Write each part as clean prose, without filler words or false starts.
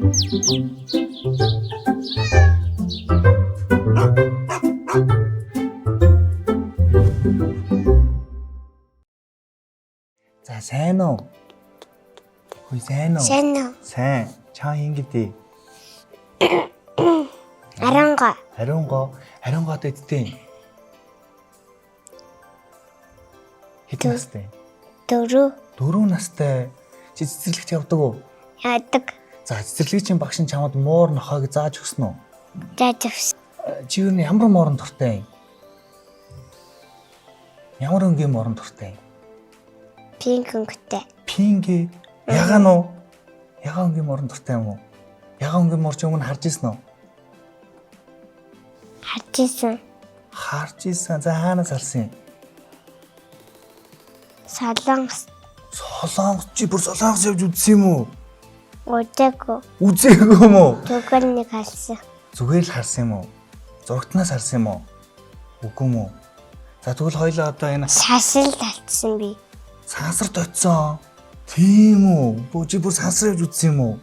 За сайн уу? Хөөе сайн уу? Сайн уу? Сайн. Чаа ингэдэй. Аранга. Арингоод эдтэй. Хэдэн настай? 4 настай. Чи цэцэрлэгт явдаг уу? яадаг. За цэцэрлэгчийн багш нь чамд муур нохойг зааж өгсөн үү? Жажигс. Чи юу ямар моорон дуртай юм? Ямар өнгийн моорон дуртай юм? Пинкэнтэй. Пинги. Ягаан уу? Ягаан өнгийн моорон дуртай юм уу? Ягаан өнгийн морч өмнө харж ирсэн үү? Харж ирсэн. За хаанаас харсан юм? Солонгос. Солонгос чи бүр солонгос явж үзсэн юм уу? Үзээгүй юм уу? Зүгээр нэг харсан. Зүгээр л харсан юм уу? Зурагтнаас харсан юм уу? Үгүй юм уу? За тэгвэл хоёлаа одоо энэ Сасал татсан би. сансарт очсон. Тийм үү? Чи бүр сансар явж үзсэн юм уу?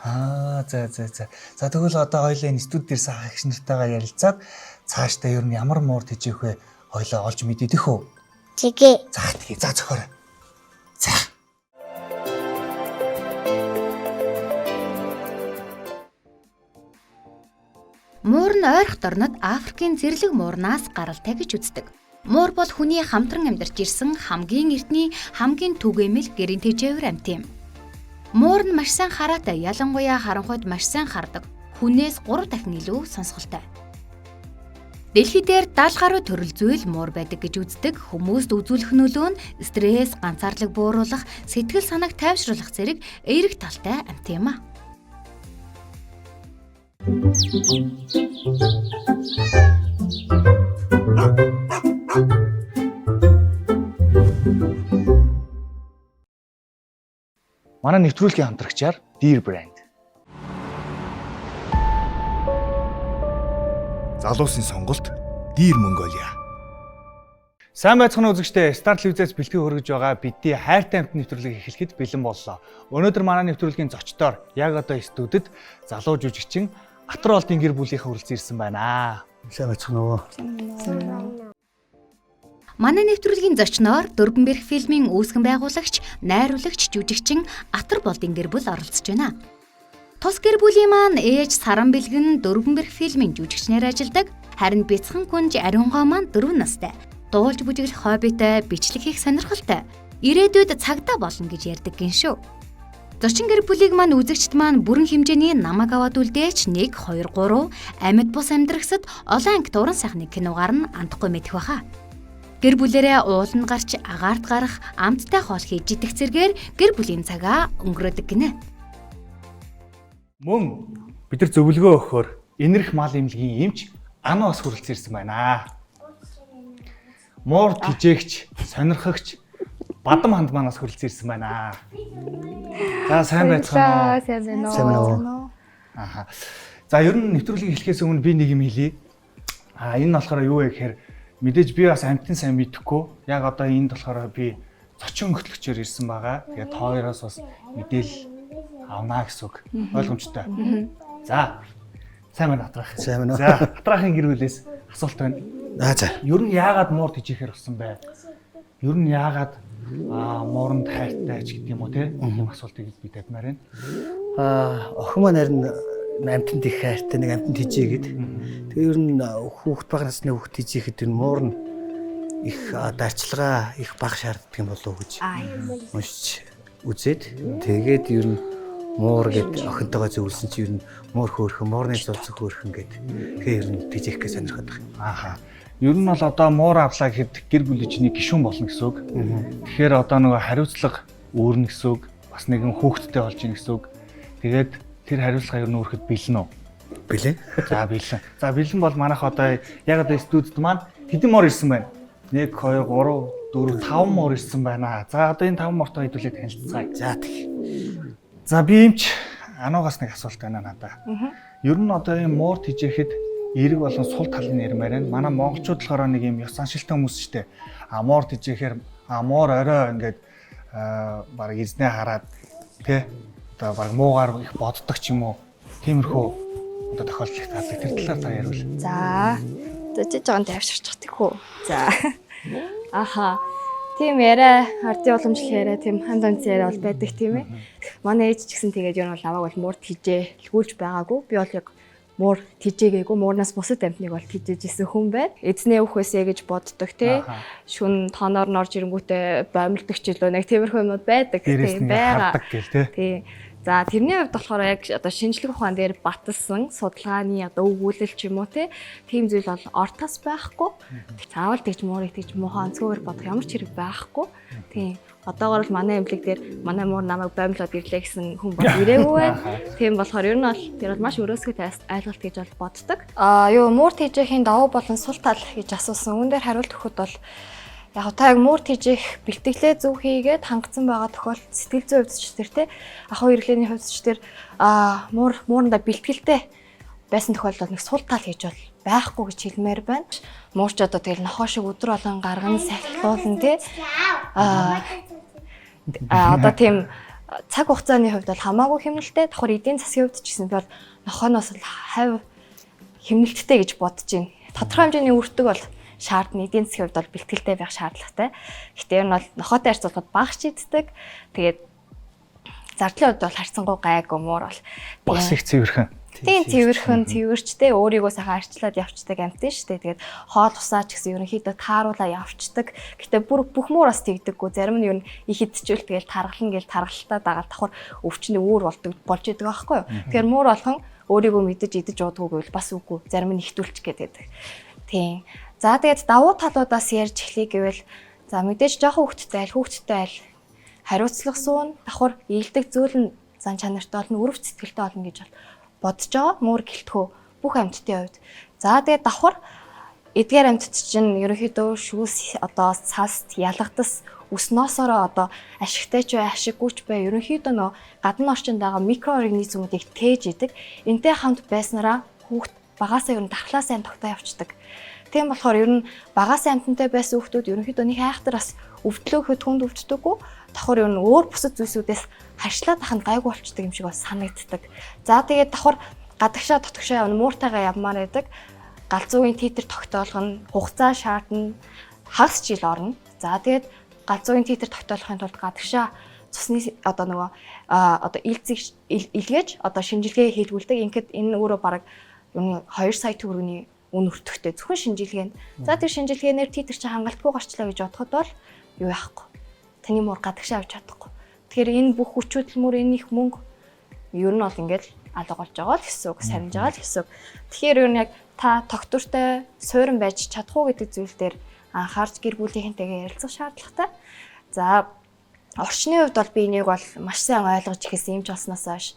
За. За тэгвэл одоо хоёлаа энэ студ дээрс агш нартайгаа ярилцаад цаашдаа ер нь ямар муур тэжээх вэ? Хоёлаа олж мэдээдэх үү? Тэгээ. За зохиорой. За. Муур нь ойрох дорнод Африкийн зэрлэг муурнаас гаралтай гэж үздэг. Муур бол хүний хамтран амьдарч ирсэн хамгийн эртний, хамгийн түгээмэл гэрийн тэжээвэр амьт юм. Муур нь маш сайн хараатай, ялангуяа харанхуйд маш сайн хардаг. Хүнээс 3 дахин илүү сонсголтой. Дэлхий дээр 70 гаруй төрөл зүйл муур байдаг гэж үздэг. Хүмүүст үзүүлэх нөлөө нь стресс, ганцаарлаг бууруулах, сэтгэл санааг тайвшруулах зэрэг эерэг талтай амьт юм а. Манай нэвтрүүлгийн хамтрагчаар Dear Brand. Залуусын сонголт Dear Mongolia. Сайн байцгаана үзэгчдээ, Star телевизээс бэлтгэн хөргөж байгаа бидний хайртай амьтан нэвтрүүлгийг эхлэхэд бэлэн боллоо. Өнөөдөр манай нэвтрүүлгийн зочдоор яг одоо студид залуу жүжигчин Атар олдын гэр бүлийнхээ хүрэлцэн ирсэн байна. Сайн байцгаана уу? Манай нэвтрүүлгийн зочноор Дөрбөнберх фильмийн үүсгэн байгуулагч, найруулагч, жүжигчин Атар болдын гэр бүл оролцож байна. Тус гэр бүлийн маань ээж Саран Бэлгэн Дөрбөнберх фильмийн жүжигчнээр ажилладаг. Харин бяцхан күнж Ариунгой маань 4 настай. Дуулж бүжиглэх хоббитой, бичлэг хийх сонирхолтой. Ирээдүйд цагдаа болно гэж ярьдаг гин шүү. Зочин гэр бүлийг маань үзэгчд маань бүрэн хэмжээний намаг аваад үлдээч 1, 2, 3 амьд бус амьдрагсад олон анги дуран сайхны киногаар нь андахгүй мэдэх баха. Гэр бүлэрээ ууланд гарч агаарт гарах, амттай хоол хийж идэх зэргээр гэр бүлийн цагаа өнгөрөөдөг гинэ. Мөн бид нар зөвлөгөө өгөхөөр энэрх мал эмнэлгийн эмч Ана бас хүрэлцэн ирсэн байна. Муур тэжээгч, сонирхогч Бадам ханд манаас хүрэлцэн ирсэн байна. За сайн байцгаана уу? Сайн байна уу? Аха. За ер нь нэвтрүүлгийг эхлэхээс өмнө би нэг юм хэлье. Энэ нь болохоор юу вэ гэхээр мэдээж би бас амтын сайн мэдэхгүй. Яг одоо энд болохоор би зочин хөтлөгчөөр ирсэн байгаа. Тэгээд хоёроос бас мэдээлэл авнаа гэсэн үг. Ойлгомжтой. За. Сайн байна Атрах. Сайн байна уу? За, Атрахын гэр бүлээс асуулт байна. За. Ер нь яагаад муур тэжээхээр болсон бэ? Ер нь яагаад мууранд хайртай ч гэдэг юм уу те? Энэ асуултыг би тавьмаар байна. Охин маань харин амтнд их хайртай, нэг амтнд тэжээгээд. Тэгээ ер нь хүүхэд бага насны хүүхэд тэжээхэд энэ муур нь их дарчилгаа их бага шаарддаг юм болов уу гэж уншиж үзээд тэгээд ер нь муур гэд охинтойгоо зөвлөсөн чи ер нь муур хөөрхөн, муурны зулцах хөөрхөн гэд тэгээ ер нь тэжээх гэж сонирхоод байна. Ааха. Ер нь бол одоо муур авлаа гэхэд гэр бүлийн чиний гишүүн болно гэсэн үг. Тэгэхээр одоо нөгөө хариуцлага өөрнө гэсэн үг. Бас нэгэн хүүхэдтэй болж ийн гэсэн үг. Тэгээд тэр хариуцлага ер нь өөрөхөд бэлэн үү? Билээ? За бэлэн. За бэлэн бол манайх одоо яг одоо студид маань хэдэн муур ирсэн байна? 1, 2, 3, 4, 5 муур ирсэн байна. За одоо энэ 5 мууртай хэдүүлээ танилццгаая. За тэг. За би эмч Ануугаас нэг асуулт байна надаа. Ер нь одоо энэ муур тэжээхэд эерэг болон сул талын нэрмээр байна. Манай монголчууд болохоор нэг юм ёс аншилтай хүмүүс шүү дээ. Муур тэжээхээр муур орой ингээд баг эзнээ хараад тий одоо баг муугаар их боддог ч юм уу. Тиймэрхүү одоо тохиолдол их таадаг. Тэр талаар та яриул. За. Чи жоохон тайвширчих тийхүү. За. Аха. Тийм яриа, ардын уламжлал яриа, тийм ханд онц яриа бол байдаг тийм ээ. Манай ээж ч гэсэн тэгээд юу нь бол намайг бол муурд хийжээ, илгүүлж байгаагүй. Би бол яг муур тийжээгээгүй, муурнаас бусад амьтныг бол тийжээж исэн хүн байна. Эзнээ өвхөөсэй гэж боддог тий. Шүн тооноор норж ирэнгүүтээ боомлдог ч илүү нэг тиймэрхүү юмуд байдаг тийм байгаа. Тий. За тэрний хувьд болохоор яг одоо шинжлэх ухаан дээр баталсан судалгааны одоо өгүүлэл ч юм уу тийм зүйл бол ортос байхгүй. Заавал тэгж муурыг тэгж муухай онцгойгоор бодох ямар ч хэрэг байхгүй. Тийм. Одоогоор л манай эмнэлэг дээр манай муур намайг боомлоод ирлээ гэсэн хүн бол ирээгүй байна. Тийм болохоор ер нь бол тэр бол маш өрөөсгөө ойлголт гэж бол боддог. Юу муур тийжээхийн давуу болон сул тал гэж асуусан. Үүн дээр хариулт өгөхөд бол яг та яг муур тийжээх бэлтгэлээ зөв хийгээд хангацсан байгаа тохиолдолд сэтгэл зүйн хувьд ч тэр те ахуй хэрэглээний хувьд ч тэр муурандаа бэлтгэлтэй байсан тохиолдолд нэг сул тал гэж бол байхгүй гэж хэлмээр байна. Муурч одоо тэгэл нохоо шиг өдөр болгон гаргана сахилуулна те одоо тийм цаг хугацааны хувьд бол хамаагүй хэмнэлттэй. Давхар эдийн засгийн хувьд ч гэсэн бол нохооноос л хавь хэмнэлттэй гэж бодож байна. Тодорхой хэмжээний үртэг бол шаардна, эдийн засгийн хувьд бол бэлтгэлтэй байх шаардлагатай. Гэхдээ энэ бол нохоотой харьцуулахад бага шийддэг. Тэгээд зардлын хувьд бол харьцангуй гайгүй муур бол бас их цэвэрхэн. Тийм цэвэрчтэй өөрийгөө сайхан арчлаад явцдаг амьтан шүү дээ. Тэгээд хоол усаа ч гэсэн ерөнхийдөө тааруулаа явцдаг. Гэтэ бүх муур бас тэгдэггүй. Зарим нь ер нь их идчихвэл тэгэл таргална гэл таргалтаа дагаад давхар өвчнөө өөр болж идэг аахгүй юу. Тэгэхээр муур болгон өөрийгөө мэдэж идэж уудгүй гэвэл бас үгүй. Зарим нь ихтүүлчих гэдэг. Тийм. За тэгээд давуу талуудаас ярьж эхлэе гэвэл за мэдээж жоохон хүүхдтэй айл хариуцлага суун давхар ийдэг зүйл нь зан чанартай болно, өрөв сэтгэлтэй болно гэж бодож байгаа. Муур гэлтгөө бүх амьтдын хувьд. За тэгээд давхар эдгээр амьтд чинь ерөнхийдөө шүүс одоо цаст ялгадас өснөөсөөрөө одоо ашигтай ч бай, ашиггүй ч бай ерөнхийдөө нөө гадны орчинд байгаа микроорганизмуудыг тээж идэг. Энтэй хамт байснараа хүүхд багаасаа ер нь дархлаа сайн тогтоо явцдаг. Тийм болохоор ер нь багаасаа амьтантай байсан хүүхдүүд ерөнхийдөө нэг айхтар бас өвдлөөхөд хүнд өвддөггүй. Давхар ер нь өөр бусад зүйлсүүдээс харьшлаад аханд гайгүй болчдөг юм шиг бас санагддаг. За тэгээд давхар гадагшаа дотгошоо явна мууртайгаа явмаар байдаг. Галзуугийн титр тогтоолох нь хугацаа шаардна, хагас жил орно. За тэгээд галзуугийн титр тогтоолохын тулд гадагшаа цусны одоо нөгөө одоо илзэг илгээж одоо шинжилгээ хийлгүүлдэг. Ингээд энэ өөрөө бараг 2 сая төгрөгийн үн өртөхтэй зөвхөн шинжилгээнд. За тэр шинжилгээнээр титр чи хангалтгүй гарчлаа гэж бодоход бол юу яахгүй. Таны муур гадагшаа авч чадахгүй. Тэгэхээр энэ бүх хүч хөдөлмөр энэ их мөнгө ер нь бол ингээд алга болж байгаа л гэсэн үг, сарниж байгаа л гэсэн үг. Тэгэхээр ер нь яг та доктортой суурин байж чадахгүй гэдэг зүйл дээр анхаарч гэр бүлийнхэнтэйгээ ярилцах шаардлагатай. За орчны хувьд бол би энийг бол маш сайн ойлгож ирсэн юм ч болсноос хойш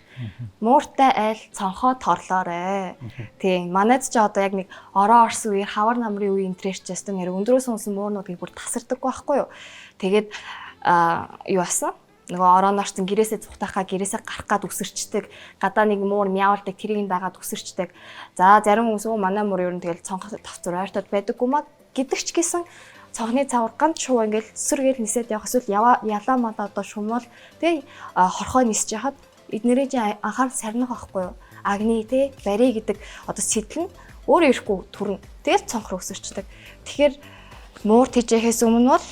мууртай айл цонхоо торлоорой. Тийм манайд ч одоо яг нэг ороо орс үеэр хавар намрын үеийн интерьерчээс нэр өндрөөс унсан муурнуудыг бүр тасардаг байхгүй юу. Тэгээд юу асан? Нөгөө ороо норсон гэрээсээ цухтахаа гэрээсээ гарах гад үсэрчдэг. Гадаа нэг муур мяавалдаг тэрийг дагаад үсэрчдэг. За зарим хүмүүс манай муур ер нь тэгэл цонх тавцар ойртоод байдаггүй маа гэдэг ч гэсэн цонхны цавар ганц шуу ингээл сүргээл нисээд явах эсвэл ялаа малаа одоо шумал тий хорхоо нисэж яхад эднэрийн анхаарал сарнах байхгүй юу агни тий бари гэдэг одоо сэтэл нь өөрөө ирэхгүй төрн тэгэл цонх руу өсөрчдөг. Тэгэхээр муур тийжээхээс өмнө бол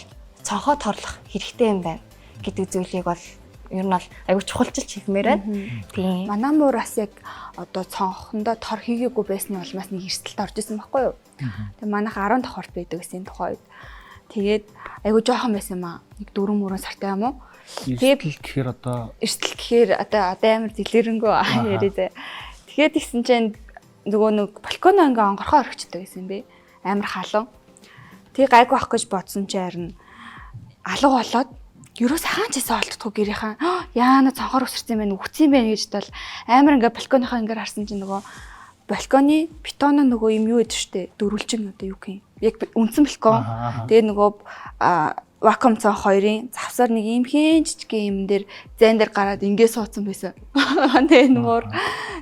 цонхоо торлох хэрэгтэй юм байна гэдэг зүйлийг бол ер нь бол аягүй чухалчилж хэлмээр байна. Тийм. Манай муур бас яг одоо цонхондоо тор хийгээгүй байсан нь бол бас нэг эрсдэлд орж исэн байхгүй юу? Тэгээ манайх 10 давхарт байдаг гэсэн тухайд. Тэгээд аягүй жоохон байсан юм аа. Нэг 4 сартай юм уу? Тэгээд гэхээр одоо амар дэлгэрэнгүй яриад. Тэгээд тэгсэн чинь нөгөө нэг балконо ингээ онгорхоо орхичдаг гэсэн бэ. Амар халуун. Тэгээ гайгүй ах гэж бодсон чинь харин алга болоод ерөөс хаан ч гэсэн олддоггүй гэрийнхэн яана цонхоор өсөрсөн юм байна үхсэн юм байна гэж бол амар ингээ балконыхаа ингээ харсан чинь нөгөө балконы бетон нөгөө юм юу гэдэг штэ дөрвөлжин одоо юу гэх юм яг үндсэн балкон тэгээ нөгөө вакуум цонх хоёрын завсаар нэг юм хийн жижиг юм дээр зайн дээр гараад ингээ суудсан байсан. Тэгээ нуур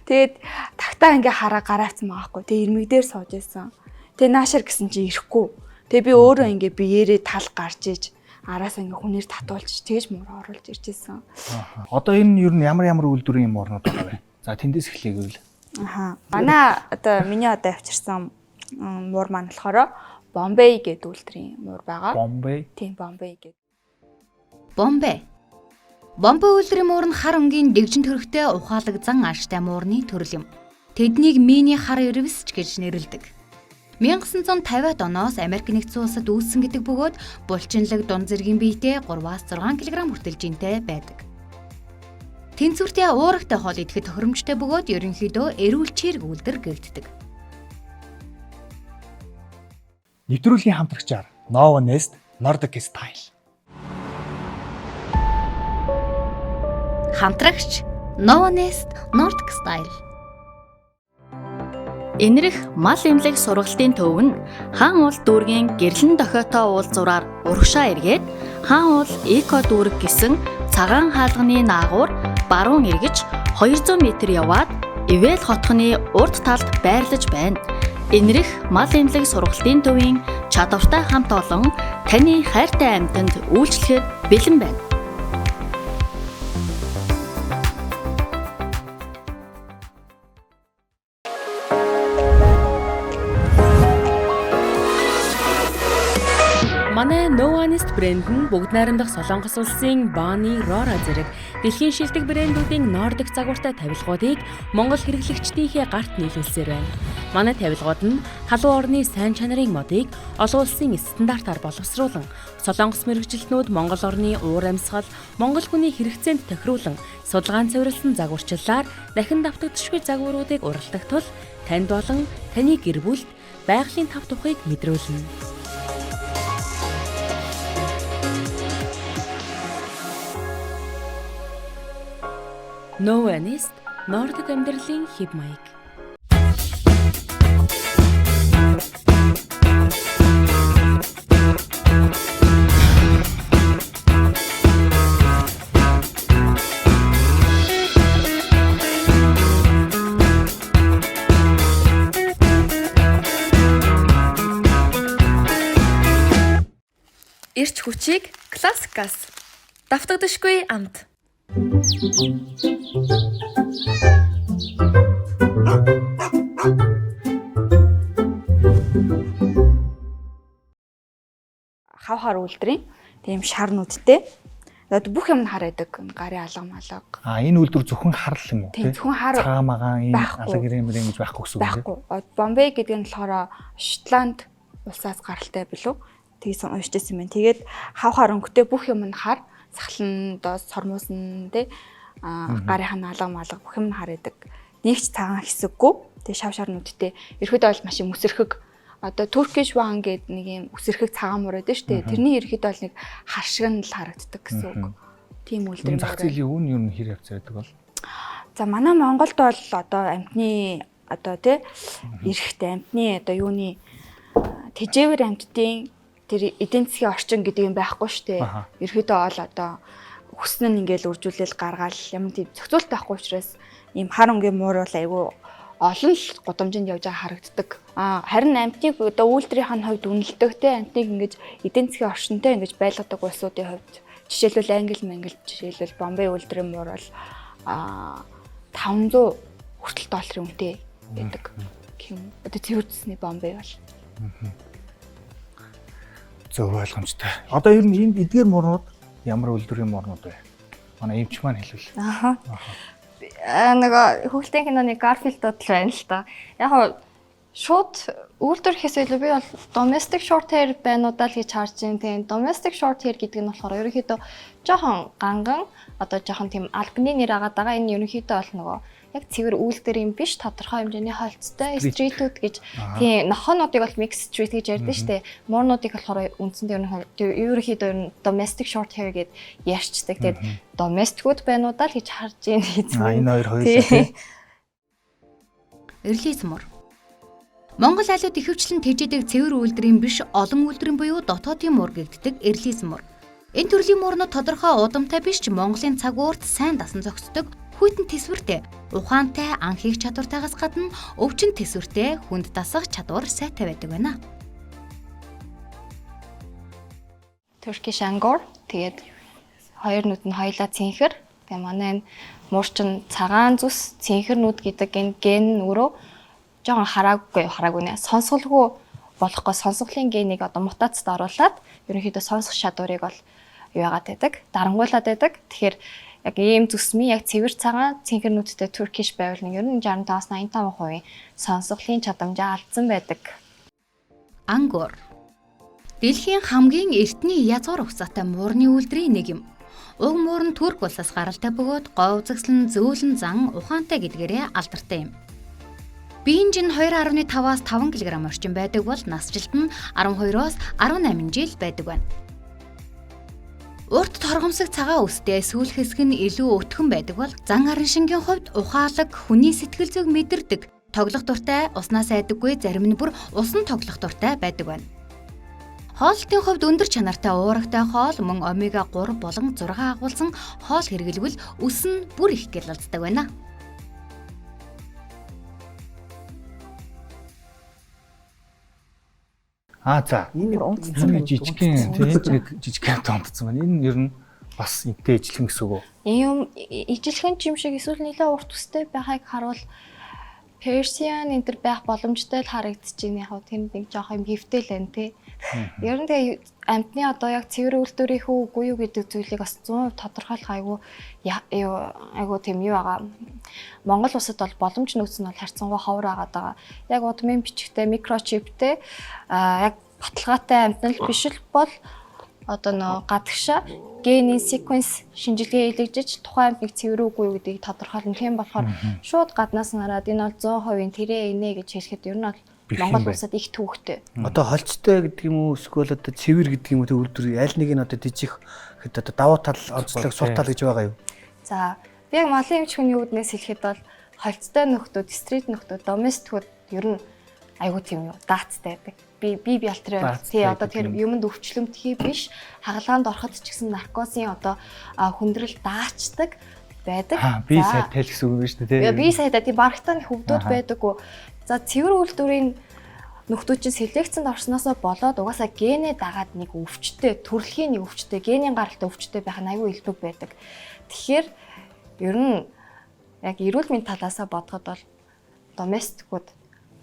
тэгээд тагтаа ингээ хараа гараацсан байгаа хгүй тэгээ ирмэг дээр сууж байсан. Тэгээ наашаар гэсэн чинь ирэхгүй. Тэгээ би өөрөө ингээ биеэрээ тал гарч иж араасаа ингээ хүнээр татуулж тэгж муур оруулж ирж исэн. Одоо энэ ер нь ямар үйлдвэрийн муурнууд байгаа вэ? За тэндээс эхлэе гэвэл. Манай одоо миний одоо авчирсан муур маань болохоор Бомбей гэдэг үйлдвэрийн муур байгаа. Бомбей. Тийм, Бомбей гэдэг. Бомбей. Бомбей үйлдвэрийн муур нь хар өнгийн дэгжин төрхтэй ухаалагдсан аштай муурны төрөл юм. Тэднийг мини хар ирвэсч гэж нэрлэдэг. 1950-аад оноос Америк нэгдсэн улсад үүссэн гэдэг бөгөөд булчинлаг дунд зэргийн биетэй 3-6 кг хүртэлжинтэй байдаг. Тэнцвэртэй уурагтай хоол идэхэд тохиромжтой бөгөөд ерөнхийдөө эрүүл чирэг үйлдвэр гэгддэг. Нэвтрүүлгийн хамтрагчаар Nova Nest Nordic Style. Хамтрагч Nova Nest Nordic Style. Энэрх мал эмнэлэг сургалтын төв нь хаан уул дүүргийн гэрлэн дохиотой уул зураар урагшаа эргээд хаан уул эко дүүрэг гэсэн цагаан хаалганы наагур баруун эргэж 200 м яваад Ивэл хотхны урд талд байрлаж байна. Энэрх мал эмнэлэг сургалтын төвийн чадвартай хамт олон таны хайртай амьтанд үйлчлэхэд бэлэн байна. Манай Nova Nest брэнд нь бүгд найрамдах Солонгос улсын Bonnie Rora зэрэг дэлхийн шилдэг брэндүүдийн Nordic загвартай тавилгуудыг Монгол хэрэглэгчдийнхээ гарт нийлүүлсээр байна. Манай тавилгууд нь халуун орны сайн чанарын модыг олон улсын стандартаар боловсруулан, Солонгос мэргэжилтнүүд Монгол орны уур амьсгал, Монгол хүний хэрэгцээнд тохируулан, судалгаан цэвэрлсэн загварчлалаар дахин давтагдшгүй загваруудыг уралдах тул танд болон таны гэр бүлд байгалийн тав тухыг мэдрүүлнэ. Nova Nest Nordic амьдралын хэв маяг. Ирч хүчийг классикаас давтагдашгүй амт. Хавхаар үйлдвэрийн тийм шар нүдтэй. Одоо бүх юм хар байдаг. Гарын алга малга. Энэ үйлдвэр зөвхөн харл юм уу? Тийм зөвхөн хар цаамагаан ийм алгэрэмрэн гэж байхгүй гэсэн үг үү? Байхгүй. Бомбей гэдэг нь болохоор Шотланд улсаас гаралтай билүү? Тэгсэн уншижсэн юм. Тэгээд хавхаар өнгөтэй бүх юм нь хар. Сахлан доо сормуусан тэ гарын алга малга бүх юм хар байдаг. Нэгч цагаан хэсэггүй. Тэгээ шав шар нүдтэй. Ерөөдөө бол маш юм өсөрхөг. Одоо Turkish One гэдэг нэг юм өсөрхөг цагаан муур байдаг шүү дээ. Тэрний ерөөдөө бол нэг хар шиг нь л харагддаг гэсэн үг. Тийм үйлдвэр. Зах зээлийн үн юу н хэр явц байдаг бол? За манай Монголд бол одоо амьтны одоо тэ эрэхтэй амьтны одоо юуны тэжээвэр амьтдын тэр эдийн засгийн орчин гэдэг юм байхгүй шүү дээ. Ерөөдөө бол одоо хүснэ нь ингээл үржүүлэл гаргаал юм тийм зохицуулт байхгүй учраас ийм хар өнгийн муур бол айгүй олон л гудамжинд явж байгаа харагддаг. Харин амьтныг одоо үйлдвэрийн хувьд үнэлдэгтэй амьтныг ингэж эдийн засгийн орчинтой ингэж байлгадаг улсуудын хувьд жишээлбэл Англи, жишээлбэл Бомбей үйлдвэрийн муур бол $500 хүртэл долларын үнэтэй байдаг гэх юм. Одоо цэвэрдсэний Бомбей бол. Зөв ойлгомжтой. Одоо ер нь энэ эдгээр муурнууд ямар үйлдвэрийн муурнууд вэ? Манай эмч маань хэлвэл. Нөгөө хүүхдийн киноны Garfield-д л байна л та. Яг нь шууд үйлдвэр хийсэл би бол domestic short hair байнуудаа л хийж харж байна. Тийм domestic short hair гэдэг нь болохоор ерөнхийдөө жоохон ганган одоо жоохон тийм албаны нэр агаад байгаа. Энэ ерөнхийдөө бол нөгөө яг цэвэр үйлдвэр юм биш, тодорхой хэмжээний холцтой streetүүд гэж тийм нохоонуудыг бол mix street гэж ярьдэн штэ. Муурнуудыг болохоор үндсэндээ ерөнхийдөө domestic short hair гэд ярьцдаг. Тэгээд domestic-үүд байнуудаа л хийж харж байна. Энэ хоёр Эрлиз муур. Монгол айлууд ихэвчлэн тэжээдэг цэвэр үйлдвэрийн биш олон үйлдвэрийн буюу дотоодын муур гэгддэг эрлиз муур. Энэ төрлийн муурнууд тодорхой удамтай биш ч Монголын цаг уурт сайн дасан зохицдог, хүйтэн тэсвэртэй, ухаантай ан хийх чадвартайгаас гадна өвчин тэсвэртэй, хүнд дасах чадвар сайтай байдаг байна. Turkish Angor. Тэгээд хоёр нүд нь хоёлаа цэнхэр. Тэгээ манай энэ муурчин цагаан зүс цэнхэр нүд гэдэг энэ ген өөрөө жоохон хараагүй нэ. Сонсголгүй болохгүй сонсголын генийг одоо мутацид оруулаад ерөнхийдөө сонсох чадварыг бол юу яагаад байдаг? Дарангуулад байдаг. Тэгэхээр яг ийм зүсмийн яг цэвэр цагаан цэнхэр нүдтэй Turkish байвал нэг ер нь 65-85% сонсголын чадамжаа алдсан байдаг. Ангор. Дэлхийн хамгийн эртний язгуур угсаатай муурны үйлдвэрийн нэг юм. Уг муур нь Турк улсаас гаралтай бөгөөд говь үзэсгэлэн зөөлөн зан ухаантай гэдгээрээ алдартай юм. Биеийн жин 2.5-аас 5 кг орчим байдаг бол насжилт нь 12-оос 18 жил байдаг байна. Урт торгомсог цагаан үстэй сүүл хэсэг нь илүү өтгөн байдаг бол зан арын шингийн хувьд ухаалаг, хүний сэтгэл зүйг мэдэрдэг, тоглох дуртай, уснаас айдаггүй, зарим нь бүр усан тоглох дуртай байдаг байна. Хоолтын хувьд өндөр чанартай уурагтай хоол мөн омега 3 болон 6 агуулсан хоол хэрэглэвэл үс нь бүр их гялалздаг байна. За Энэ унтцсан жижигхэн тэгээд жижигхэн томдсон байна. Энэ ер нь бас энтэй ижилхэн гэсэн үг үү? Ийм ижилхэн юм шиг эсвэл нэлээд урт үстэй байхыг харуул Persian энэ төр байх боломжтой л харагдаж байна. Яг тэр нэг жоох юм хэвтэл байна тий. Ер нь тэгээ амьтны одоо яг цэвэр үйлдвэрийнхүү үгүй юу гэдэг зүйлийг бас 100% тодорхойлох айгуу тийм юу байгаа. Монгол улсад бол боломж нөөц нь бол харьцангуй ховор байгаа. Яг удмын бичгтэй микрочиптэй яг баталгаатай амьтнал биш л бол одоо нөө гадагшаа генийн sequence шинжилгээ хийлгэж тухайн амьтныг цэвэр үгүй юу гэдгийг тодорхойлно. Тийм болохоор шууд гаднаас нараад энэ бол 100% тэрэ инэ гэж хэлэхэд ер нь бол Монгол улсад их төвөгтэй. Одоо холцтой гэдэг юм уу эсвэл одоо цэвэр гэдэг юм уу тэг үйлдвэр аль нэг нь одоо дижих хэд одоо давуу тал онцлог сул тал гэж байгаа юу? За би яг малын эмч хүний үүднээс хэлэхэд бол холцтой нөхдүүд, стрит нөхдүүд, доместикүүд ер нь айгуу тийм юу даацтай байдаг. Би алтраа тий одоо тэр юмд өвчлөмтгий биш хагалгаанд ороход ч гэсэн наркозын одоо хүндрэл даачдаг байдаг. Би сайтай л гэсэн үг юм шүү дээ тий. Би сайтай тий барагтаа хөвгдүүд байдаггүй. За цэвэр үйлдвэрийн нөхдүүд чинь селекцэнд орсноосоо болоод угаасаа генээ дагаад нэг өвчтэй, төрөлхийн нэг өвчтэй, генийн гаралтай өвчтэй байх нь аюу илбэг байдаг. Тэгэхээр ер нь яг эрүүл мэндийн талаасаа бодоход бол доместикууд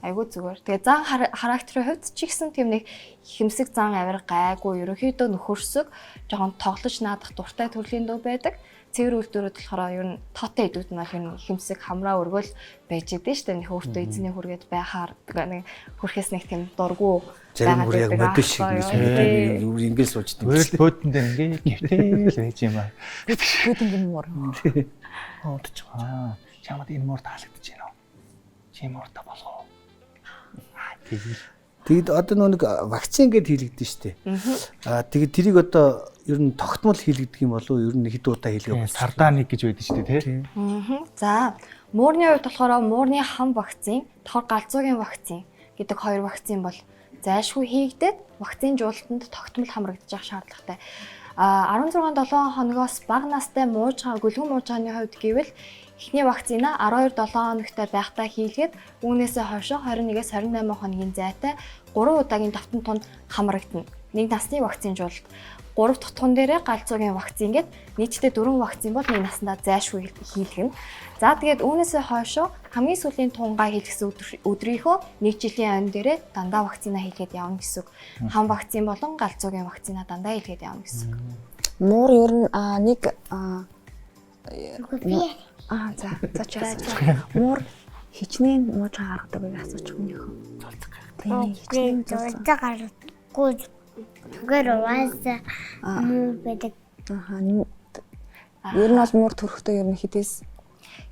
аюу зүгээр. Тэгээ зан характерын хувьд ч ихсэн тийм нэг хэмсэг зан авир гайгүй, ерөнхийдөө нөхөрсөг, жоохон тоглож наадах дуртай төрлийн дүү байдаг. Цэвэр үйлдвэрүүд болохоор ер нь тоотой идэвд нь бол ер нь хэмсэг хамраа өргөл байж идэв шүү дээ. Нэг өөртөө эзний хүргээд байхаар нэг хүрхээс нэг тийм дургу зарим бүр яг модel шиг ингэж суучдаг. Өөрөлд бөөдөн дээр ингээ гівтэл байж юм аа. Бөөдөнгөн муур. Одч. Чамд энэ муур таалагдаж байна уу? Чи мууртай болов уу? Тэгэд одоо нэг вакцин гэдээ хийлэгдэн штэ. Тэгээд тэрийг одоо ер нь тогтмол хийлэгдэх юм болов уу? Ер нь хэд удаа хийлгэх вэ? Сарданик гэж байдаг штэ тий. За муурны хувьд болохоор муурны хам вакцин, тохор галзуугийн вакцин гэдэг хоёр вакцин бол зайлшгүй хийгдээд вакцин жуултанд тогтмол хамрагдчих шаардлагатай. 16-7 хоногоос бага настай гөлгөн муужгааны хувьд гэвэл эхний вакцина 12-7 хоногтой байхдаа хийлгээд үүнээсээ хойш 21-с 28 хоногийн зайтай 3 удаагийн давтан тунд хамрагдана. Нэг насны вакцин жуулт 3 дахь тун дээрээ галзуугийн вакцин гээд нийтдээ 4 вакцин бол нэг наснда зайлшгүй хийлгэнэ. За тэгээд үүнээсээ хойш хамгийн сүүлийн тунгаа хийлгэсэн өдрийнхөө 1 жилийн ан дээрээ дандаа вакцина хийлгээд явна гэсэн үг. Хам вакцин болон галзуугийн вакцина дандаа хийлгээд явна гэсэн үг. Муур ер нь нэг за чаас. Муур хичнээн мууж гаргадаг гэж асуучих юм нөхөө. Тийм хичнээн зурцаа гаргахгүй зүгээр угаасаа муу байдаг. Ер нь бол муур төрөхдөө ер нь хитээс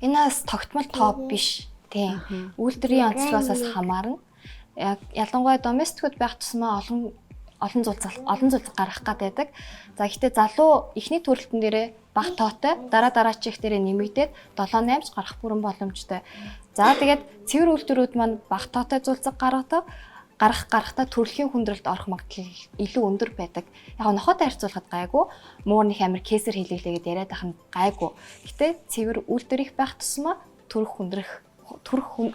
Энэс тогтмол топ биш. Тийм. Үйлдвэрийн онцлогоос хамаарна. Ялангуяа доместикуд байх тусмаа олон зулцал гаргах гад байдаг. За гэхдээ залуу эхний төрөлтөн дээрээ бага тоотой дараачих дээрээ нэмэгдээд 7-8 гарах бүрэн боломжтой. За тэгээд цэвэр үйлдвэрүүд маань бага тоотой зулцал гаргахтаа төрөлхийн хүндрэлд орох магадлал илүү өндөр байдаг. Яг нохотой харьцуулахад гайгүй, муурных амир кесар хийлгэлээгээд яриад ах нь гайгүй. Гэтэ цэвэр үйлдвэрийнх байх тусмаа төрөлхийн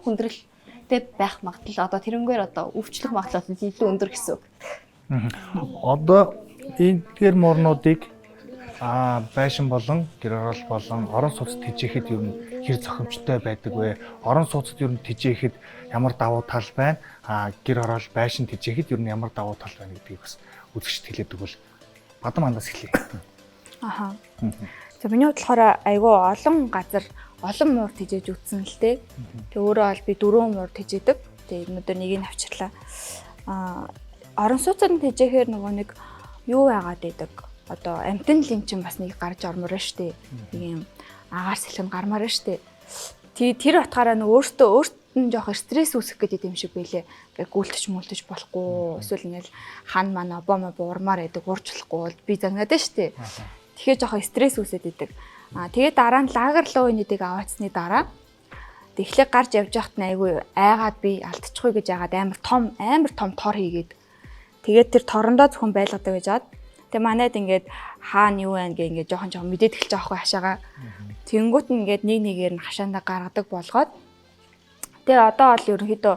хүндрэлтэй байх магадлал одоо тэрнгээр одоо өвчлөх магадлал илүү өндөр гэсэн үг. Одоо эдгээр морнуудыг байшин болон гэр орол болон орон сууцд тэжээхэд ер нь хэр зохимжтой байдаг вэ? Орон сууцд ер нь тэжээхэд ямар давуу тал байна? Гэр орол байшин тэжээхэд ер нь ямар давуу тал байна гэдгийг бас үзэгчд хэлээд өгвөл бадам андаас эхлэе. Аха. За миний бодлохоор айгүй олон газар олон муур тэжээж үтсэн л дээ. Тэг өөрөө бол би 4 муур тэжээдэг. Тэг өнөөдөр нэгийг авчирлаа. Орон сууцнд тэжээхээр нөгөө нэг юу байгаад идэг. Одоо амтэн лимчин бас нэг гарч ормоор штэ. Нэг юм агаар сэлхэн гармаар штэ. Тэр утгаараа нөгөө өөртөө нь жоох стресс үүсэх гэдэг юм шиг байлээ. Ингээ гүйлтэж болохгүй. Эсвэл ингээл хан мана обомо буурмаар байдаг, уурчлахгүй бол би загнаад штэ. Тэгэхээр жоох стресс үүсээд идэг. Тэгээд дараа нь лагер руу нэдэг аваацсны дараа тэгэхээр гарч явж байхад нь айгүй айгаад би алдчихгүй гэж яагаад амар том тор хийгээд тэгээд тэр торондоо зөвхөн байлгадаг гэж хаад. Тэгээ манайд ингээд хаана юу байна гэ ингээд жоохон мэдээд эхэлж байгаа хгүй хашаага. Тэнгүүт нь ингээд нэгээр нь хашаандаа гаргадаг болгоод тэгээ одоо бол ерөнхийдөө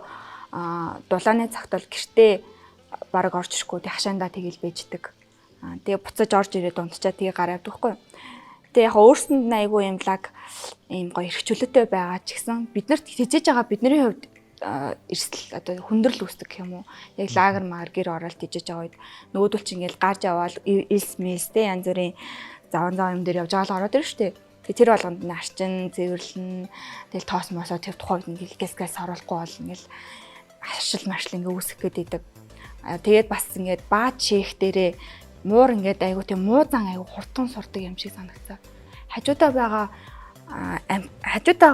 дулааны цагт бол гэртээ бараг орж ирэхгүй тэг хашаандаа тэгэл бэждэг. Тэгээ буцаж орж ирээд унтчаа тэгээ гараа явдаг хгүй. Тэгээ яг өөрсөнд нь айгүй юм лаг ийм гоё эрхчлөлттэй байгаа ч гэсэн биднэрт тэжээж байгаа бидний хувьд эрсдэл одоо хүндрэл үүсдэг юм уу? Яг лагер маар гэр ороод тэжээж байгаа үед нөгөөдөл чинь ингээл гарч яваал илс мэлстэй янз бүрийн заван юм дээр явж байгаа л ороод ирж штэ. Тэгээ тэр болгонд нь арчин, цэвэрлэн тэгэл тоос мосоо тэр тухайд ингээл гэсгээс оруулахгүй бол ингээл ашил маршил ингээ үүсэх гээд идэг. Тэгээд бас ингээд баад шээх дээрээ муур ингээд айгу тийм муу зан айгу хурдан сурдаг юм шиг санагцаа. Хажуудаа байгаа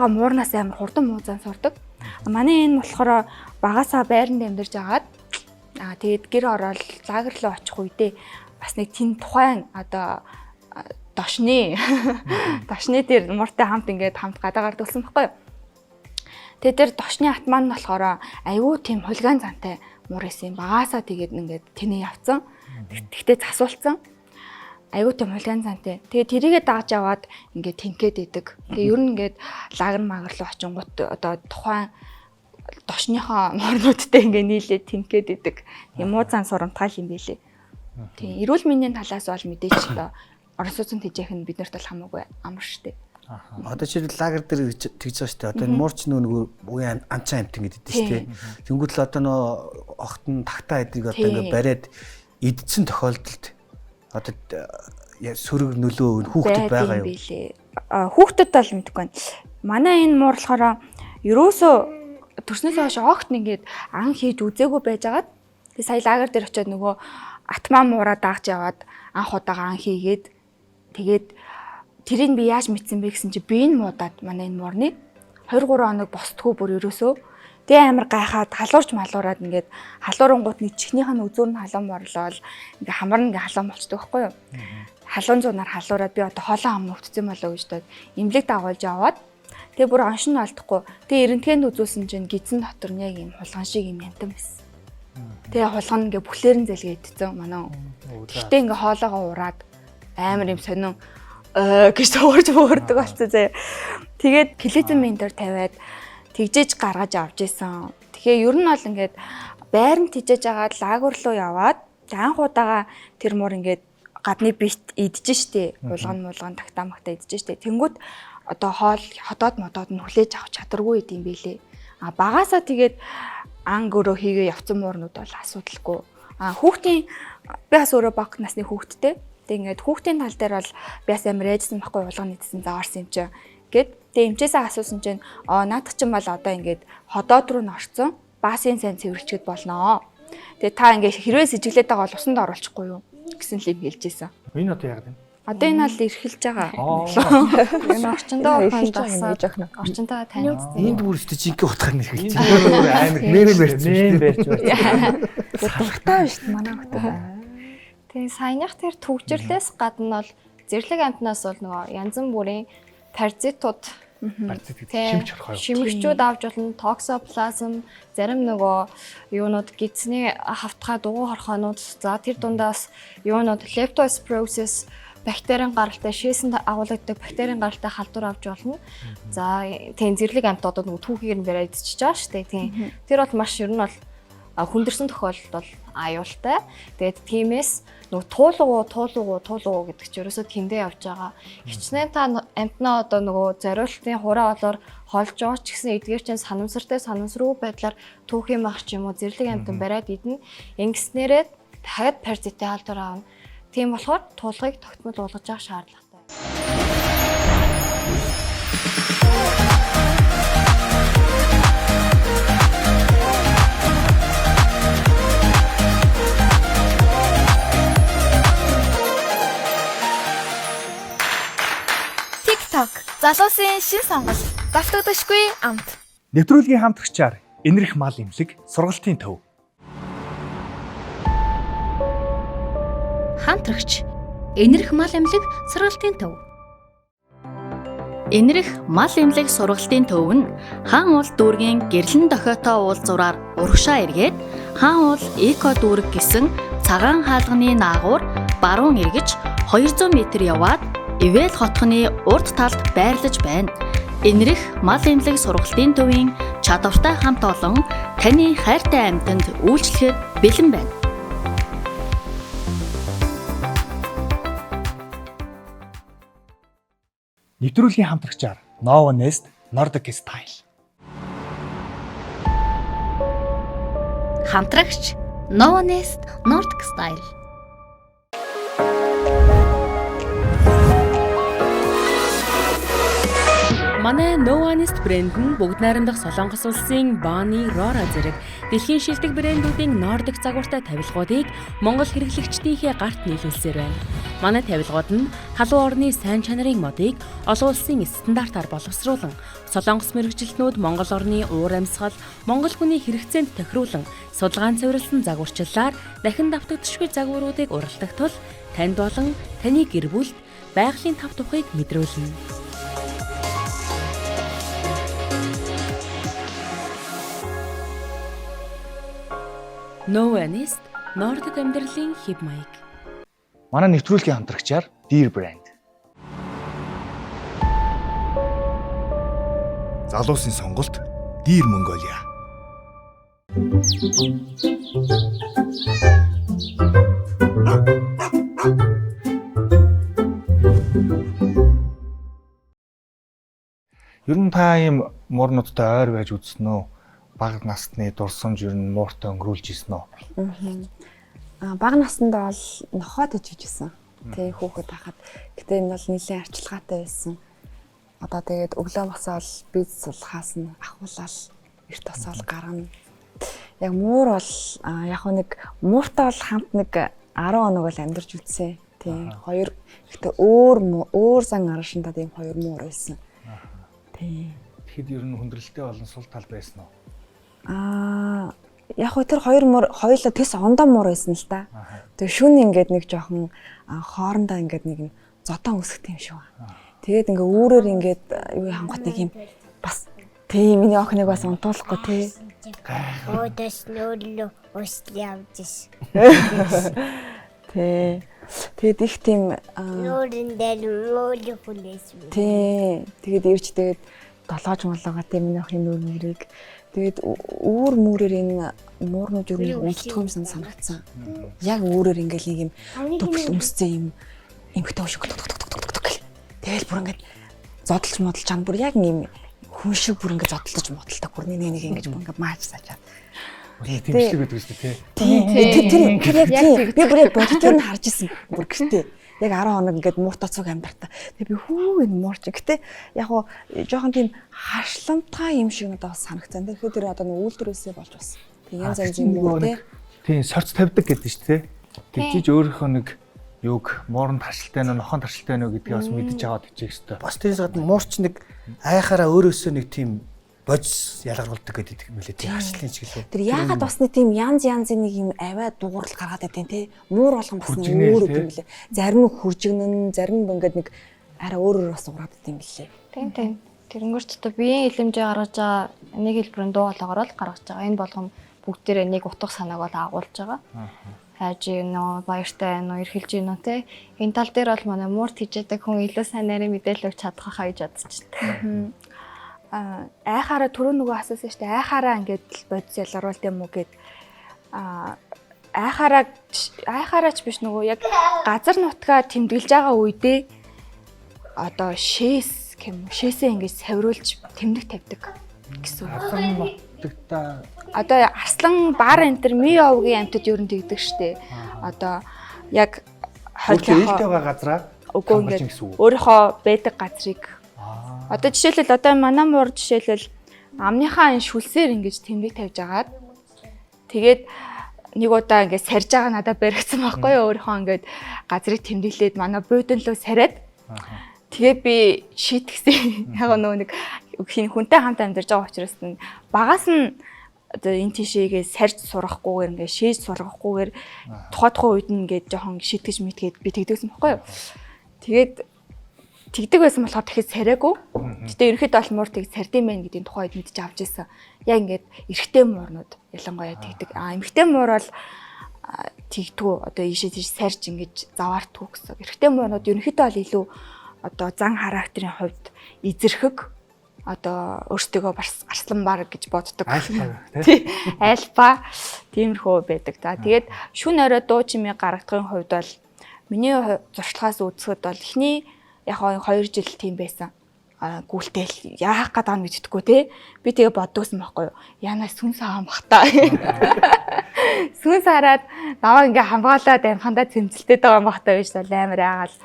муурнаас амар хурдан муу зан сурдаг. Манай энэ болохоор багасаа байранд амьдарч агаад тэгээд гэр ороод лагер руу очих үедээ бас нэг тэн тухайн одоо дошны дээр мууртай хамт гадаагаар дүүлсэн байхгүй юу. Тэгээд тэр дошны атман нь болохоор айгүй тийм хулгайн зантай муур исэн. Багасаа тэгээд ингээд тэнээ явцсан. Тэгтээ засуулсан. Айгүй тийм хулгайн зантай. Тэгээд тэрийгээ дааж аваад ингээд тэнхээд идэг. Тэгээд ер нь ингээд лагер магар руу очингууд одоо тухайн дошныхоо морнуудтай ингээд нийлээд тэнхээд идэг. Тийм муу зан сурамтгал юм байлээ. Тийм эрүүл мэндийн талаас бол мэдээч орон сууцнд тэжээх нь биднэрт бол хамаагүй амар штэ. Одоо чи лагер дээр тэгж байгаа шүү дээ. Одоо энэ муурч нөгөө үеийн анчаа амтэн гэдэг шүү дээ. Тэнгүүд л одоо нөө огтон тагтаа эдрийг одоо ингээ бариад идсэн тохиолдолд одоо сөрөг нөлөө хүүхдэд байгаа юу? Хүүхдэд бол мэдгүй байна. Манай энэ муур болохоор ерөөсөө төрснөөс хойш огт нэгээд ан хийж үзээгүй байжгаад тэгээ сая лагер дээр очиод нөгөө атмаа муураа даагч яваад анх удаага ан хийгээд тэгээд тэрийг би яаж мэдсэн бэ гэсэн чи би энэ муудаад манай энэ муурны 2-3 хоног босдгоо бүр ерөөсөө тэгээ амар гайхаад халуурч малуураад ингээд халуурангууд нэг чихнийх нь үзүүр нь халуун морлол ингээ хамар ингээ халуун болчдөг байхгүй юу? Халуун зуунаар халуураад би одоо хоолоо ам өвдсөн болоо гэж дод имлэг дагуулж аваад тэгээ бүр оншин алдахгүй тэгээ эрентгэнд үзүүлсэн чинь гидсэн дотор нь яг юм хулган шиг юм янтан байсан. Тэгээ хулган ингээ бүхлээрэн зэлгээ идсэн манай. Гэхдээ ингээ хоолоогоо ураад амар юм сонин гэж суурж өөрдөг болсон заяа. Тэгээд клизмин дээр тавиад тэгжээж гаргаж авч исэн. Тэгэхээр ер нь бол ингээд байранд тижээж агаад лагер руу яваад анх удаага тэр муур ингээд гадны бит идэж штэ. Булган тагтаа магтаа идэж штэ. Тэнгүүд одоо хоол ходоод модоод нь хүлээж авах чадваргүй идэм байлээ. Багасаа тэгээд ан гөрөө хийгээ явцсан муурнууд бол асуудалгүй. Хүүхдийн би бас өөрөө баг насны хүүхдтэй. Тэг ингээд хүүхдийн тал дээр бол би бас амар ээжсэн байхгүй улган нийтсэн заваарсан юм чи гэд тэг эмчээсээ асуусан чинь наадах чинь бол одоо ингээд ходоод руу н орцсон баасын сайн цэвэрлчихэд болноо. Тэгээ та ингээд хэрвээ сэжиглээд байгаа бол усанд оруулчихгүй юу гэсэн л юм хэлжсэн. Энэ одоо яг юм. Одоо энэ бол эрхэлж байгаа. Энэ орчиндөө хандасаад орчинтойгоо танилцсан. Энд бүр өстө жинхэнэ утгаар нь эрхэлж байгаа. Амар нэрэл барьж Тагтаа биш манай хөтөө. Тэгээ саяных тэр төгжрлээс гадна бол зэрлэг амтнаас бол нөгөө янз бүрийн паразитууд шимэгчүүд авч болно, токсоплазм, зарим нөгөө юунууд гидсний хавтгай дугуй хорхоонууд, за тэр дундаас юунууд лептоспирозис бактерийн гаралтай шээсэнд агуулдаг бактерийн гаралтай халдвар авч болно. За тийм зэрлэг амтуудад нөгөө түүхийг нь бариад идчихэж байгаа шүү дээ. Тийм. Тэр бол маш ер нь бол хүндэрсэн тохиолдолд бол аюултай. Тэгээд тиймээс нөгөө туулуугуу гэдэг чинь ерөөсөө тэндээ явж байгаа. Хичнээн та амтнаа одоо нөгөө зориултын хураа болоор холж байгаа ч гэсэн эдгээр чинь санамсруу байдлаар түүх юм ах ч юм уу зэрлэг амтан бариад идэнэ. Ингэснээрээ дахиад паразитын халдвар аавна. Тийм болохоор туулгыг тогтмол болгож явах шаардлагатай. TikTok залуусын шин сонголт. Давтагдахгүй амт. Нэвтрүүлгийн хамтрагчаар энэрх мал имлэг сургалтын төв. Хамтрагч энэрх мал эмнэлэг сургалтын төв. Энэрх мал эмнэлэг сургалтын төв нь хаан уул дүүргийн гэрлэн дохиотоо уул зураар урагшаа эргээд хаан уул эко дүүрэг гэсэн цагаан хаалганы наагур баруун эргэж 200 м яваад Ивэл хотхны урд талд байрлаж байна. Энэрх мал эмнэлэг сургалтын төвийн чадвартай хамт олон таны хайртай амьтанд үйлчлэхэд бэлэн байна. Нэвтрүүлгийн хамтрагчаар Nova Nest Nordic Style. Хамтрагч Nova Nest Nordic Style. Манай Nova Nest брэнд нь бүгд найрамдах Солонгос улсын Bonnie Rora зэрэг дэлхийн шилдэг брэндүүдийн Nordic загвартай тавилгуудыг Монгол хэрэглэгчдийнхээ гарт нийлүүлсээр байна. Манай тавилгууд нь халуун орны сайн чанарын модыг олон улсын стандартаар боловсруулан, Солонгос мэргэжилтнүүд Монгол орны уур амьсгал, Монгол хүний хэрэгцээнд тохируулан, судалгаан цэвэрлсэн загварчлалаар дахин давтагдшгүй загваруудыг уралдах тул танд болон таны гэр бүлд байгалийн тав тухыг мэдрүүлнэ. Nova Nest Nordic амьдралын хэв маяг. Манай нэвтрүүлгийн хамтрагчаар Deer Brand. Залуусын сонголт Deer Mongolia. Ер нь та ийм муурнуудтай ойр байж үзсэн үү? Бага насны дурсамж ер нь мууртай өнгөрүүлж ирсэн үү? Бага насндаа бол нохоод иж ирсэн. Тэг хүүхэд хахад. Гэтэ энэ бол нэлийн арчилгаатай байсан. Одоо тэгээд өглөө босоод биз сулхаас нь ахуулаад эрт тосоол гарна. Яг муур бол яг нэг мууртай бол хамт нэг 10 хоног бол амьдарч үтсэн. Тийм хоёр гэтэ өөр сан арашинда тийм хоёр муур байсан. Тийм. Тэгэхэд ер нь хүндрэлтэй болон сул тал байсан уу? Яг тэр хоёр муур хоёулаа тэс ондоо муур байсан л та. Тэгээ шүн ингээд нэг жоохон хоорондоо ингээд нэг зодон үсгэх юм шиг ба. Тэгээд ингээ үүрээр ингээд юу хангат нэг юм бас тийм миний охиныг бас унтуулахгүй тий. Одос нөрлө өсөл явдис. Тий. Тэгээд их тийм Нөөрэн дээр мөөлө хүлээс. Тий. Тэгээд ирж тэгээд долоож молоогоо тий миний охины нүүрийг тэгээд үүр мүрээр энэ муурнууд юу нэг унтдах юмсан санагдсан. Яг үүрээр ингээл нэг юм төвл өмсцэн юм эмхтэй шиг гэл. Тэгэл бүр ингээд зодолж модолж чам бүр яг юм хүн шиг бүр ингээд зодолж модолдог бүр нэг ингэж бүр ингээд мааж саачаад. Тэмцлэг гэдэг үстэй тий. Тэр яг би бүр яг бодтоор нь харж исэн бүр гэртээ. Яг 10 хоног ингээд мууртаа цуг амьдарта. Тэгээ би хүү энэ муурч. Гэтэ яг хоо жоохон тийм харшламтгай юм шиг надад бас санагцсан. Тэгэхээр тэр одоо нэг үйлдвэрээсээ болж бас. Тэг янз янзын муур тий. Тийм сорц тавьдаг гэдэг чинь тий. Тэгжиж өөрийнхөө нэг юг мууранд харшилтай нөө нохонд харшилтай нөө гэдгийг бас мэдэж аваад ичих хэвээр. Бас тэрээс гадна муурч нэг айхаараа өөрөөсөө нэг тийм бодис ялгаруулдаг гэдэг юм лээ тий харшлын чиглэл. Тэр яагаад бас нэг тийм янз янзын нэг юм аваа дуурал гаргаад байдیں۔ Тий. Муур болгон бас нэг өөр юм лээ. Зарим нь хуржигнэн, зарим нь ингээд нэг арай өөрөөр бас ураад байт юм лээ. Тийм. Тэрнгэрч одоо биеийн хилэмжээ гаргаж байгаа нэг хэлбэрийн дуу хоолойгоор л гаргаж байгаа. Энэ болгон бүгдээрээ нэг утга санааг бол агуулж байгаа. Хайж нөө баяртай нөө эрхэлж гинөө те. Энэ тал дээр бол манай муурт хийжэдэг хүн илүү сайн нарийн мэдээлэл өгч чадах хаа гэж бодож байна. Айхаараа түрүү нөгөө асуусан шүү дээ. Айхаараа ингээд бодис ялгаруулт юм уу гэд айхаараач биш нөгөө яг газар нутгаа тэмдэглэж байгаа үедээ одоо шээсээ ингэж савируулж тэмдэг тавьдаг гэсэн. Арслан нутагта Одоо арслан бар энтер ми овгийн амтд ер нь тэгдэг штэ. Одоо яг ээлтэйгээ газраа үгүй ингээд өөрийнхөө байдаг газрыг одоо жишээлбэл одоо манай муур жишээлбэл амныхаа энэ шүлсээр ингэж тэмдэг тавьж агаад тэгээд нэг удаа ингээд сарж байгаа надад баригдсан байхгүй юу өөрийнхөө ингээд газрыг тэмдэглээд манай буудан лөө сараад тэгээд би шийтгсэн яг нөгөө нэг хүнтэй хамт амьдарч байгаа учраас нь багаас нь одоо энэ тишээгээ сарж сурахгүйгээр ингээд шээж сургахгүйгээр тухайн үед нь ингээд жоохон шитгэж мэтгээд би тэгдэгсэн байхгүй юу. Тэгээд тэгдэг байсан болохоор дахиж сараагүй. Гэтэ ерөөхдөө бол муур тэг сардин байна гэдгийг тухайн үед мэдчих авч ирсэн. Яг ингээд эрэгтэй муурнууд ялангуяа тэгдэг. Эмэгтэй муур бол тэгдэггүй одоо ийшээ тийш сарж ингэж заваартгүй гэсэн. Эрэгтэй муурнууд ерөөхдөө бол илүү одоо зан характерын хувьд эзэрхэг одоо өөртөө арслан баг гэж боддог. Тий. Альфа тиймэрхүү байдаг. За тэгээд шүн орой дуу чимээ гаргадахын хувьд бол миний зуршлагаас үзэхэд бол эхний яг 2 жил тийм байсан. Гүйлтэл яах гээд байгаа мэддэггүй те. Би тэгээ боддогсэн байхгүй юу. Янаа сүнс хаан бахта. Сүнс хараад наваа ингээ хамгаалаад амхандаа цэмцэлтэй байгаа бахта байж л амар аагаал.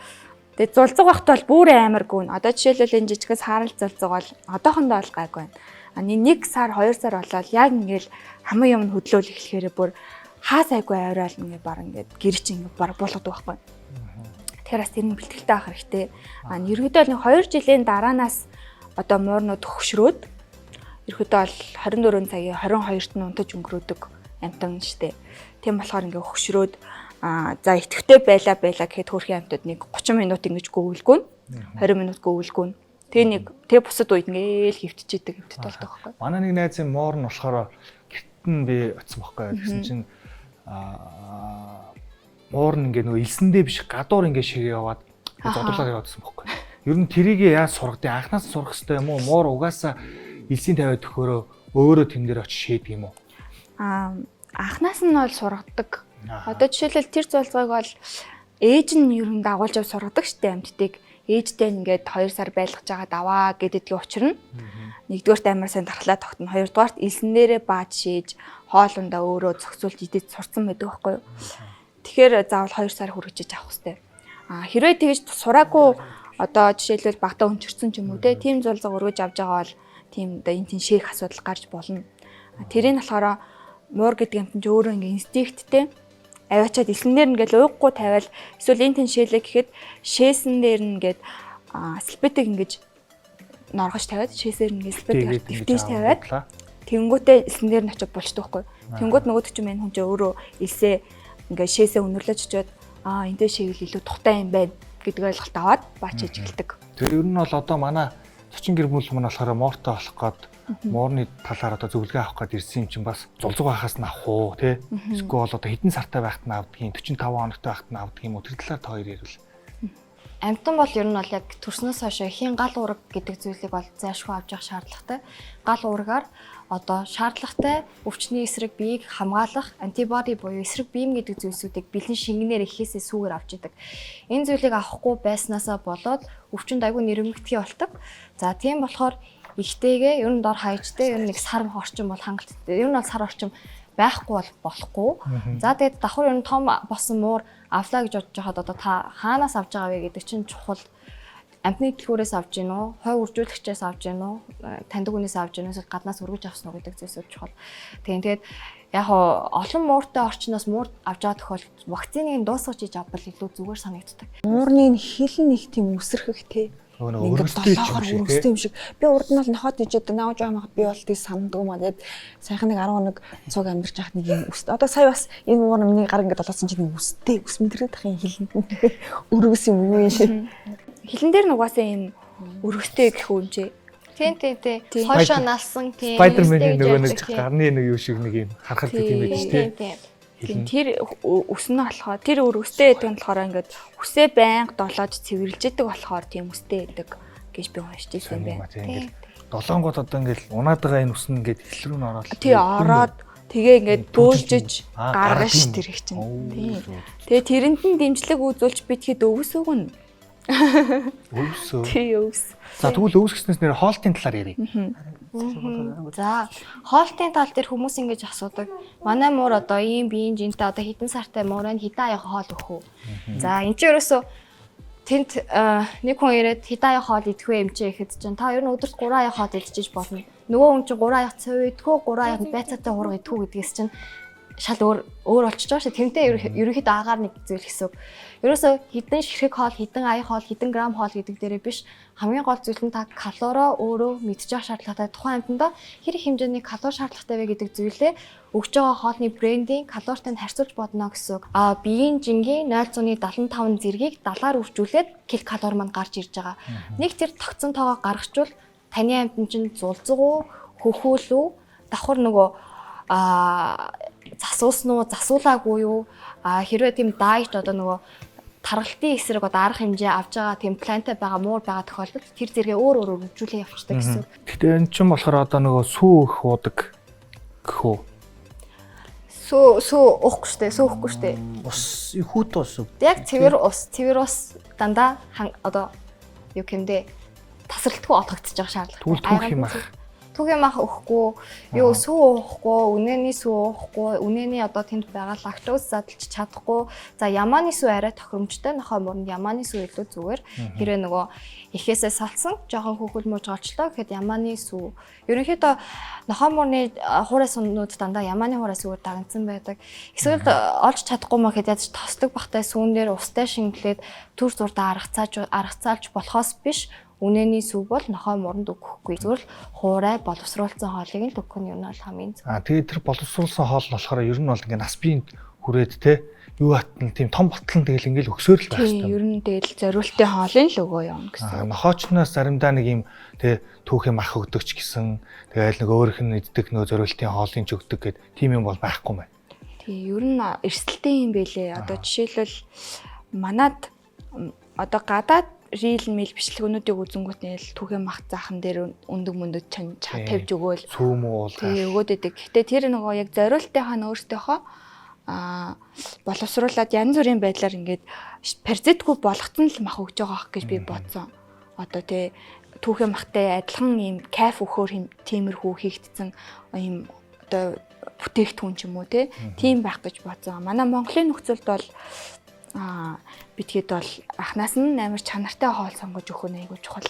Тэгээ зулцэг багт бол бүр амар гүн. Одоо жишээлбэл энэ жижигээс харал зулцэг бол одоохондоо бол гайгүй байна. 1 сар 2 сар болоод яг ингээл хамаа юм хөдлөөл эхлэхээр бүр хаасайгүй авраал ингээ баг ингээд гэр чинь ингээ баг болгодог байхгүй. Тэгэхээр бас тэрний бэлтгэлтэй авах хэрэгтэй. Ерөөдөө нэг 2 жилийн дараанаас одоо муурнууд хөвшрөөд ерөөдөө бол 24 цагийн 22-т нь унтаж өнгөрөөдөг амтан штэ. Тийм болохоор ингээ хөвшрөөд за итгэвтэй байла гэхэд хөрхийн амтад нэг 30 минут ингэж гүйлгүүн 20 минут гүйлгүүн тэгээ бусад үед ингээл хөвтчихэдэг болдог байхгүй. Манай нэг найзын муур нь болохоор гэртэн би очсон байхгүй. Тэгсэн чинь муур нь ингээ нөгөө илсэндээ биш гадуур ингээ шигээ яваад зодуулаад яваадсан байхгүй. Ер нь тэрийг яаж сургадیں۔ Анхнаас сурах хэрэгтэй юм уу? Муур угаасаа илсийн тавиад өгөхөөрөө өөрөө тэн дээр очиж шийдэг юм уу? Анхнаас нь бол сургадаг. Одоо жишээлбэл тэр зулцгыг бол ээж нь ер нь дагуулж ав сургадаг штэ амьдтыг. Ээжтэй ингээд 2 сар байлгаж байгаа даваа гэдэгтийн учир нь нэгдүгээрт амар сайн дархлаа тогтно. Хоёрдугаарт илснээрээ бааж шээж хоолундаа өөрөө зохицуулж идэж сурцсан байдаг байхгүй юу? Тэгэхээр заавал 2 сар хүргэж авах хэрэгтэй. Хэрвээ тэгж сураагүй одоо жишээлбэл багтаа өнчөрсөн ч юм уу те тийм зулцэг өргөж авч байгаа бол тийм одоо энэ тийм шээх асуудал гарч болно. Тэрийг болохоор муур гэдэг юм чинь өөрөө ингээ инстинкттэй аваачаад илснээр ингээл ууггүй тавиал эсвэл энэ тэн шээлээ гэхэд шээсэн дээр ингээд сэлбэтэг ингэж норгож тавиад шээсээр ингээд сэлбэтэг дэвтэж тавиад тэнгүүтээ илснээр нь очиж болчдөг байхгүй. Тэнгүүд нөгөөд чинь мань хүн чинь өөрөө илсээ ингээд шээсээ өнөрлөж очиод эндээ шээвэл илүү тухтай юм байна гэдэг ойлголт аваад баачиж эхэлдэг. Тэр ер нь бол одоо манай зочин гэр бүл мань болохоор мууртай болох гээд муурны талаар одоо зөвлөгөө авах гээд ирсэн юм чинь бас зулцэг байхаас нь авах уу тий? Эсвэл одоо хэдэн сартай байхад нь авдгийг 45 хоногтой байхад нь авдгийг юм уу? Тэр талаар та хоёр ярил. Амтан бол ер нь бол яг төрснөөс хойш хийн гал уураг гэдэг зүйлийг бол зайлшгүй авч явах шаардлагатай. Гал уургаар одоо шаардлагатай өвчний эсрэг биеийг хамгаалах антибоди буюу эсрэг бием гэдэг зүйлсүүдийг бэлэн шингэнээр ихээсээ сүүгээр авч идэг. Энэ зүйлийг авахгүй байснаасаа болоод өвчнөд айгүй нэрмэгтгий болдог. За тийм болохоор ихтэйгээ ер нь дор хайжтэй ер нь нэг сар орчим бол хангалттай. Ер нь бол сар орчим байхгүй бол болохгүй. За тэгээд давхар ер нь том болсон муур авлаа гэж бодож байхад одоо та хаанаас авч байгаа вэ гэдэг чинь чухал. Амтны дэлгүүрээс авч гин үү, хой үржүүлэгчээс авч гин үү, таньдаг хүнээс авч гин үү, гаднаас өргөж авсан уу гэдэг зүйлсүүд чухал. Тэгээд яг олон мууртай орчноос муур авч байгаа тохиолдолд вакциныг дуусгаж иж авбал илүү зүгээр санагддаг. Муурны хил нэг тийм үсрэх те. Өргөстэй юм шиг. Би урд нь бол нохоод ижээд нааж байгаа махад би бол тий санддаг маа тэгээд сайхан нэг 10 хоног цуг амьдарч яхад нэг юм үст. Одоо сая бас энэ муур миний гар ингээд болоосон чинь нэг үстэй үс мэдрээд тахын хилэнд өргөс юм юу юм шиг. Хилэн дээр нугасаа юм өргөстэй гэх юм чи. Тийм. Хойшоо налсан тийм. Spider-Man-ийн нөгөө нэг гарны нэг юу шиг нэг юм харахад тийм байж тий. Тэр өснө болохоор тэр өргөстэй гэдэг нь болохоор ингээд хүсээ байнга долоож цэвэрлж идэг болохоор тийм өстэй байдаг гэж би уншиж ирсэн юм байна. Долоон гол одоо ингээд унаад байгаа энэ өснө ингээд хил рүү н ороод. Тий ороод Тэгээ ингээд бөөлжөж гаргаж тэр их чинь. Тийм. Тэгээ тэрэнд нь дэмжлэг үзүүлж би тэгэхэд өвс өгнө. Өвс. Тий өвс. За тэгвэл өвс гэснээс нэр хоолтын талаар ярив. За хоолтын тал дээр хүмүүс ингэж асуудаг. Манай муур одоо ийм биеийн жинтэй одоо хэдэн сартай муурын хэдэн аяга хоол өгөх үү? За энэ ч ерөөсөө тэнд нэг хүн ирээд хэдэн аяга хоол идэх вэ юм чи гэхэд чинь та ер нь өдөрт 3 аяга хоол идчихэж болно. Нөгөө хүн чинь 3 аяга цав идэхүү 3 аяга байцаатай хурга идэхүү гэдгээс чинь шал өөр болчихж байгаа шүү. Тэрнтэй ерөнхийдөө агаар нэг зүйл гэсэн. Ерөөсөө хідэн ширхэг хоол, хідэн аяга хоол, хідэн грамм хоол гэдэг дээрээ биш. Хамгийн гол зүйл нь та калороо өөрөө мэдчих шаардлагатай. Тухайн амьтанда хэрэг хэмжээний калори шаардлагатай вэ гэдэг зүйлээ өгж байгаа хоолны брендing калоританд харьцуулж бодно гэсэн. Биеийн жингийн 0.75 зэргийг 70-аар үржүүлээд килокалори манд гарч ирж байгаа. Нэг тэр тогтсон тоогоо гаргачвал таны амьтан чинь зулцэг уу, хөхүүл үү, давхар нөгөө засуулсан уу, засуулаагүй юу? Хэрвээ тийм дайет одоо нөгөө таргалтын эсрэг одоо арга хэмжээ авж байгаа тийм плантай байгаа муур байгаа тохиолдолд тэр зэрэгээ өөр үржүүлээ явчихдаг гэсэн. Гэтэ энэ ч юм болохоор одоо нөгөө сүү их уудаг гэх үү? Сүү уухгүй штэ, сүү уухгүй штэ. Ус хүүт ус. Яг цэвэр ус дандаа одоо юу гэмдэ тасралтгүй олгогдож байгаа шаардлагатай. Түгэм ах өгөхгүй, юу сүү уухгүй, үнэний сүү уухгүй, үнэний одоо тэнд байгаа лактоз задлж чадахгүй. За ямааны сүү арай тохиромжтой нохой мөрөнд ямааны сүү илүү зүгээр. Хэрэг нөгөө ихээсээ салсан жоохон хүүхэл мууж олчлоо гэхэд ямааны сүү. Ерөнхийдөө нохой мөрний хуурай суннууд дандаа ямааны хуурай сүүгээр дагнсан байдаг. Эсвэл олж чадахгүй маа гэхэд яаж тосдог бахтай сүүн дээр устай шингэлээд түр зурдаа аргацаалж болохоос биш. Үнэний сүү бол нохой муранд өгөхгүй. Зүгээр л хуурай боловсруулсан хоолыг нь өгөх нь юу нь бол хамгийн зөв. Тэгээд тэр боловсруулсан хоол болохоор ер нь бол ингээ нас биеийн хүрээд те юу хатна тийм том батлан тэгэл ингээл өксөөр л байх хэрэгтэй. Тийм ер нь тэгэл зориултын хоолыг л өгөө явна гэсэн. Нохоочноос заримдаа нэг юм те түүхийн мах өгдөг ч гэсэн тэгэл нэг өөрийнх нь иддэг нөө зориултын хоолыг ч өгдөг гэд тийм юм бол байхгүй мэн. Тийм ер нь эрсдэлтэй юм бэлээ. Одоо жишээлбэл манад одоо гадаад рил мэл бичлэгнүүдийг үзэнгүүтээ л түүхэн мах заахан дээр өндөг мөндөд тавьж өгөөл сүүм уу тий өгөөд идэг. Гэтэ тэр нөгөө яг зориултынхаа өөртөөхөө боловсруулад янз бүрийн байдлаар ингээд паразитгүй болгоцсон л мах өгж байгаа гэж би бодсон. Одоо тий түүхэн махтай адилхан юм кайф өгөхөөр тиймэрхүү хийгдсэн юм одоо бүтээгдэхүүн ч юм уу тийм байх гэж бодсон. Манай Монголын нөхцөлд бол битгээд бол анханаас нь амар чанартай хоол сонгож өгөх нь айгүй чухал.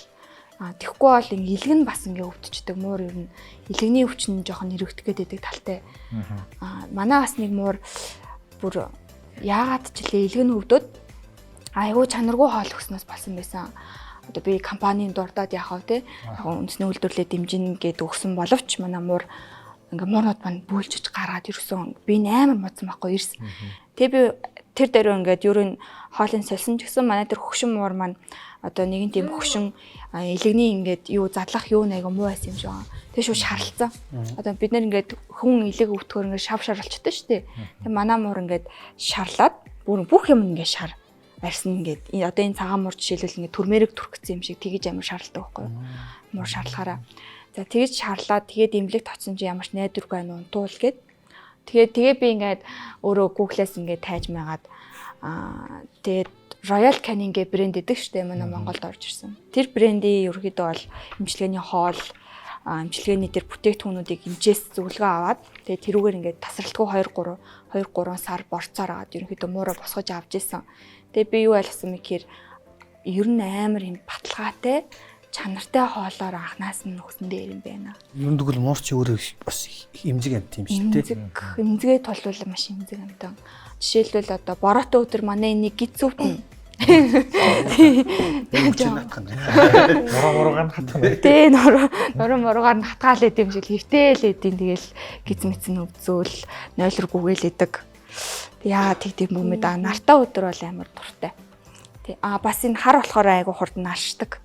Тэгэхгүй бол илэг нь бас ингээ өвдчихдөг. Муур ер нь илэгний өвчин жоохон нэрвэгдэх гэдэг талтай. Манай бас нэг муур бүр яагаад ч илэг нь өвдөд айгүй чанаргүй хоол өгснөөс болсон байсан. Одоо би компанийн дурдаад яхав те үндэсний үйлдвэрлэлээ дэмжинэ гэд өгсөн боловч манай муур ингээ муурнууд маань бөөлжиж гараад ирсэн. Би амар модсон байхгүй ирсэн. Тэгээ би тэр дээр ингээд ер нь хоолын солисон ч гэсэн манай тэр хөгшин муур маань одоо нэгэн тийм хөгшин илэгний ингээд юу задлах юу нэг муу байсан юм шиг байна. Тэгээ шүү шарлцсан. Одоо бид нэр ингээд хүн илэг өвтгөр ингээд шав шарлцдаг шүү дээ. Тэгээ манай муур ингээд шарлаад бүх юм ингээд шар арьсан ингээд одоо энэ цагаан муур жишээлбэл ингээд төрмэрэг түрхсэн юм шиг тэгэж амар шарлдаг байхгүй юу? Муур шарлахаараа. За тэгэж шарлаад тэгээд имлэг тоцсон чи ямарч найдваргүй байна унтуул гэд. Тэгээ би ингээд өөрөө Google-аас ингээд тайж магаад тэгээд Royal Canin гэ брэнд гэдэг штэ манай Монголд орж ирсэн. Тэр брендийн ерөөхдөө бол эмчилгээний хоол, эмчилгээний тэр бүтээгдэхүүнүүдийг эмчээс зөвлөгөө аваад тэгээд тэрүүгээр ингээд тасралтгүй 2-3 сар борцоор агаад ерөөхдөө муураа босгож авч ирсэн. Тэгээд би юу айлгсан бэ гэхээр ер нь амар юм баталгаатай чанартай хоолоор анханаас нь өгсөн дээр юм байна. Ер нь тэгвэл муурч өөрөө бас эмзэг амт юм шүү дээ. Эмзэгээ толвол маш эмзэг амтан. Жишээлбэл одоо бороотой өдөр манай нэг гизүүтэн. Нуруугаар нь хатна. Тэ нуруугаар нь хатгаал идэм шиг хэвтэйл идэм тэгэл гиз мэдсэн өвзөөл 0-гүйгээл идэг. Яа тэгдэм бөмөд нартаа өдөр бол амар дуртай. Тэ бас энэ хар болохоор айгу хурд наашдаг.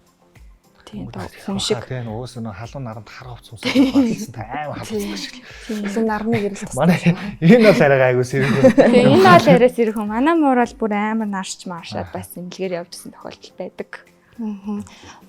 Тийм хүн шиг. Тийм өөс нөө халуун наранд хар хувц уусаад болсон аим халуун шиг. Тийм нарны гэрэл тас. Манай энэ бол арай айгу сэрэг. Тийм энэ бол арай сэрэг хүн. Манай муур бол бүр амар нарч маршаад бас имлэгээр явжсэн тохиолдол байдаг.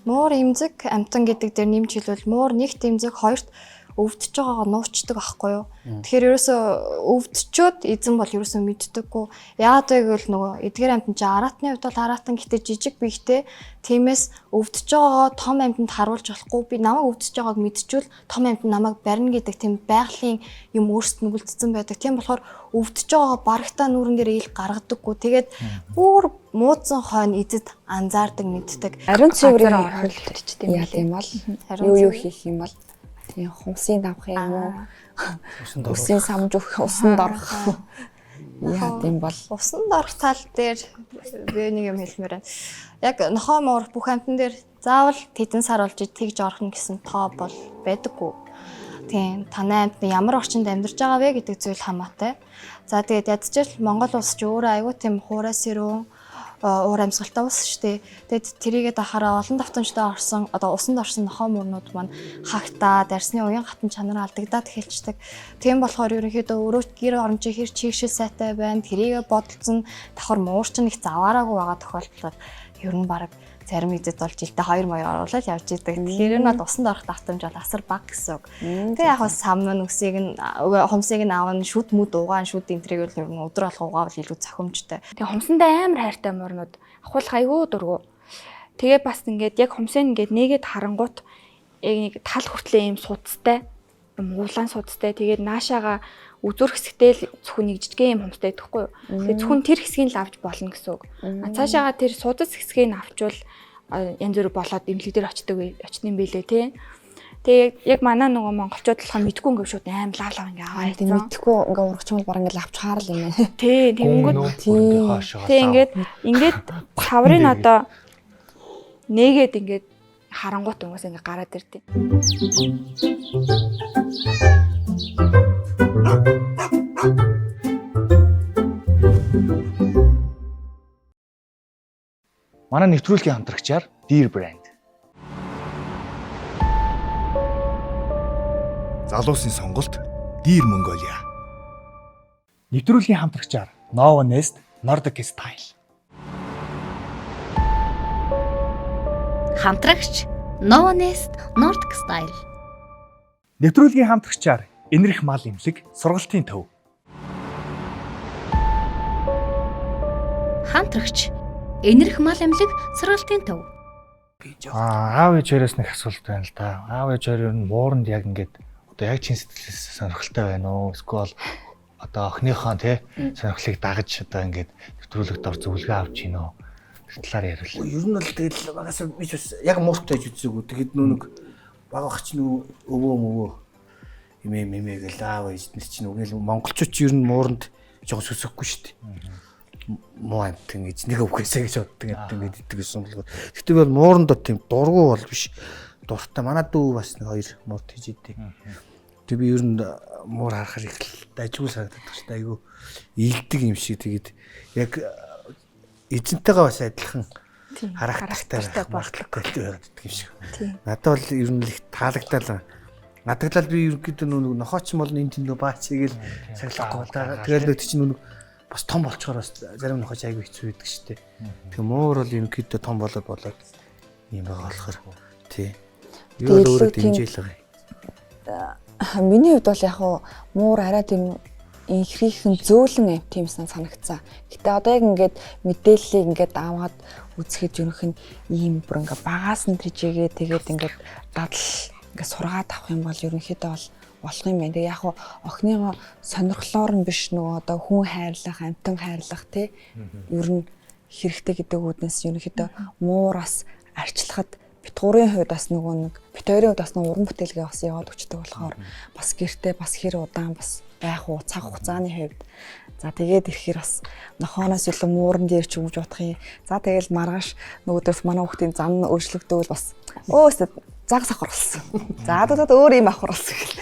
Муур эмзэг амтан гэдэг дээр нэмж хэлвэл муур нэгт эмзэг хоёрт өвдөж байгаагаа нуучдаг аахгүй юу. Тэгэхээр ерөөсөө өвдчөөд эзэн бол ерөөсөө мэддэггүй. Яагаад вэ гэвэл нөгөө эдгээр амьтан чи аратны хувьд бол аратан гэтээ жижиг биетэй. Тиймээс өвдөж байгаагаа том амьтанд харуулж болохгүй. Би намайг өвдөж байгааг мэдчихвэл том амьтан намайг барина гэдэг тийм байгалийн юм өөрсдөд нүгэлтсэн байдаг. Тийм болохоор өвдөж байгаагаа барагтаа нүүрэн дээр ил гаргадаггүй. Тэгээд бүр муудсан хойно эзэд анзаардаг мэддэг. Ариун цэврийн хувьд тийм бол юу хийх юм бол тийм хумсын давах юм уу? Усын самж өгөх, усанд орох. Яа тийм бол усанд орох тал дээр би нэг юм хэлмээр байна. Яг нохоо муур бүх амьтан дээр заавал тэдэн сар болж тэгж орохно гэсэн тоо бол байдаггүй. Тийм танай амьтан ямар орчинд амьдарч байгаа вэ гэдэг зүйл хамаатай. За тэгээд ядчил Монгол улс ч өөрөө аягүй тийм хуурай сэрүүн уур амьсгалтай ус шүү дээ. Тэгээд тэрийгээ дахаараа олон давтамжтай орсон одоо усанд орсон нохоо мөрнүүд маань хагтаа, дарсны уян хатан чанараа алдагдаад эхэлждэг. Тийм болохоор ерөнхийдөө өөрөө гэр оромжийн хэр чигшил сайтай байна. Тэрийгээ бодолцсон давхар муурч нь их заваараагүй байгаа тохиолдолд ер нь баг зарим эзэд бол жилдээ 2 маяг оруулаад явж идэг. Тэгэхээр энэ бол усанд орох давтамж бол асар бага гэсэн үг. Тэгээ яг сам нүсийг нь хумсыг нь аавн шүд мүд угаан шүд энтрийг бол ер нь өдөр алга угаавал илүү зохимжтой. Тэгээ хумсандаа амар хайртай морнууд ахвал айгүй дургу. Тэгээ бас ингээд яг хумсын ингээд нэгэд харангуут яг нэг тал хүртлээ юм судастай, муулаан судастай. Тэгээд наашаага үзүр хэсэгтэй л зөвхөн нэг жижигхэн юм хумстай идэхгүй юу. Тэгээд зөвхөн тэр хэсгийг л авч болно гэсэн үг. Цаашаага тэр судас хэсгийг авчвал янз бүр болоод эмнэлэг дээр очтны юм билээ тий. Тэгээ яг манай нөгөө монголчууд болохоор мэдгүй ингээд шууд аим лав ингээ аваа. Тийм мэдгүй ингээ урагч мал баран ингээ авч хаарал юм байна. Тий, тэгэнгүүт тий ингээд хаврын одоо нээгээд ингээд харангуут хүмүүс ингээ гараад ирдээ. Манай нэвтрүүлгийн хамтрагчаар Dear Brand. Залуусын сонголт Dear Mongolia. Нэвтрүүлгийн хамтрагчаар Nova Nest Nordic Style. Хамтрагч Nova Nest Nordic Style. Нэвтрүүлгийн хамтрагчаар Энэрх мал имлэг сургалтын төв. Хамтрагч Энэрх мал имлэг сургалтын төв. Аав ээжээрээс нэг асуулт байна л да. Аав ээжээр нь мууранд яг ингээд одоо яг чин сэтгэлээс сонирхолтой байна уу? Эсвэл одоо охиныхоо тий сонирхлыг дагаж одоо ингээд нэвтрүүлэгт ор зөвлөгөө авч гин үү? Тэр талаар яриул. Ер нь бол тэгэл багаас би ч бас яг мууртай гэж үзээгүй. Тэгэхэд нүг баг ах ч нөө өвөө эмээ гэл аав ээжнэр чинь үгээл монголчууд ч ер нь мууранд жоо сүсэхгүй шүү дээ. Муу амтэн гэж нэг өвгөөсэй гэж боддог амтэн гэдэг гэсэн бол. Гэтэ бол мууранд тийм дургу бол биш. Дуртай. Манай дүү бас нэг 2 муурт хийж идэв. Тэг би ер нь муур харахаар их дайггүй санагддаг шүү дээ. Айгу ийдэг юм шиг тэгээд яг эзэнтэйгээ бас адилхан харах тахтай болтлоггүй байдаг юм шиг. Надад бол ер нь их таалагдал. Надад би ерөнхийдөө нүг нохооч мол энэ тэндөө баачигээл саглахгүй байгаа. Тэгэл нөт чинь нүг бас том болчоор бас зарим нохооч айгүй хэцүү байдаг шүү дээ. Тэгээ муур бол ерөнхийдөө том болоод юм байгаа болохоор тий. Юу л өөрөө дэмжээл байгаа. Миний хувьд бол яг муур арай тийм инхрийхэн зөөлөн амт юмсан санагцсан. Гэтэ одоо яг ингээд мэдээллийг ингээд аваад үзэхэд ерөнх нь ийм бүр ингээд багаас нь тижээгээ тэгээд ингээд дадал ингээд сургаад авах юм бол ерөнхийдөө бол болох юм байна. Тэгээ яг охиныгоо сонирхлоор нь биш нөгөө одоо хүн хайрлах, амтан хайрлах тий ер нь хэрэгтэй гэдэг үүднээс ерөнхийдөө муураас арчлахад бит гурийн хувьд бас нөгөө нэг бит хоёрын хувьд бас нөгөө уран бүтээлгээ бас яваад өчтдөг болохоор бас гэртээ бас хэр удаан бас байх уу цаг хугацааны хувьд за тэгээд ирэхээр бас нохооноос илүү мууран дээр ч өгж бодох юм. За тэгэл маргааш нөгөөдөөс манай хүүхдийн зам өөрчлөгдөв бас өөс загас авахарлсан. За одоо өөр юм авахарлсан гэл.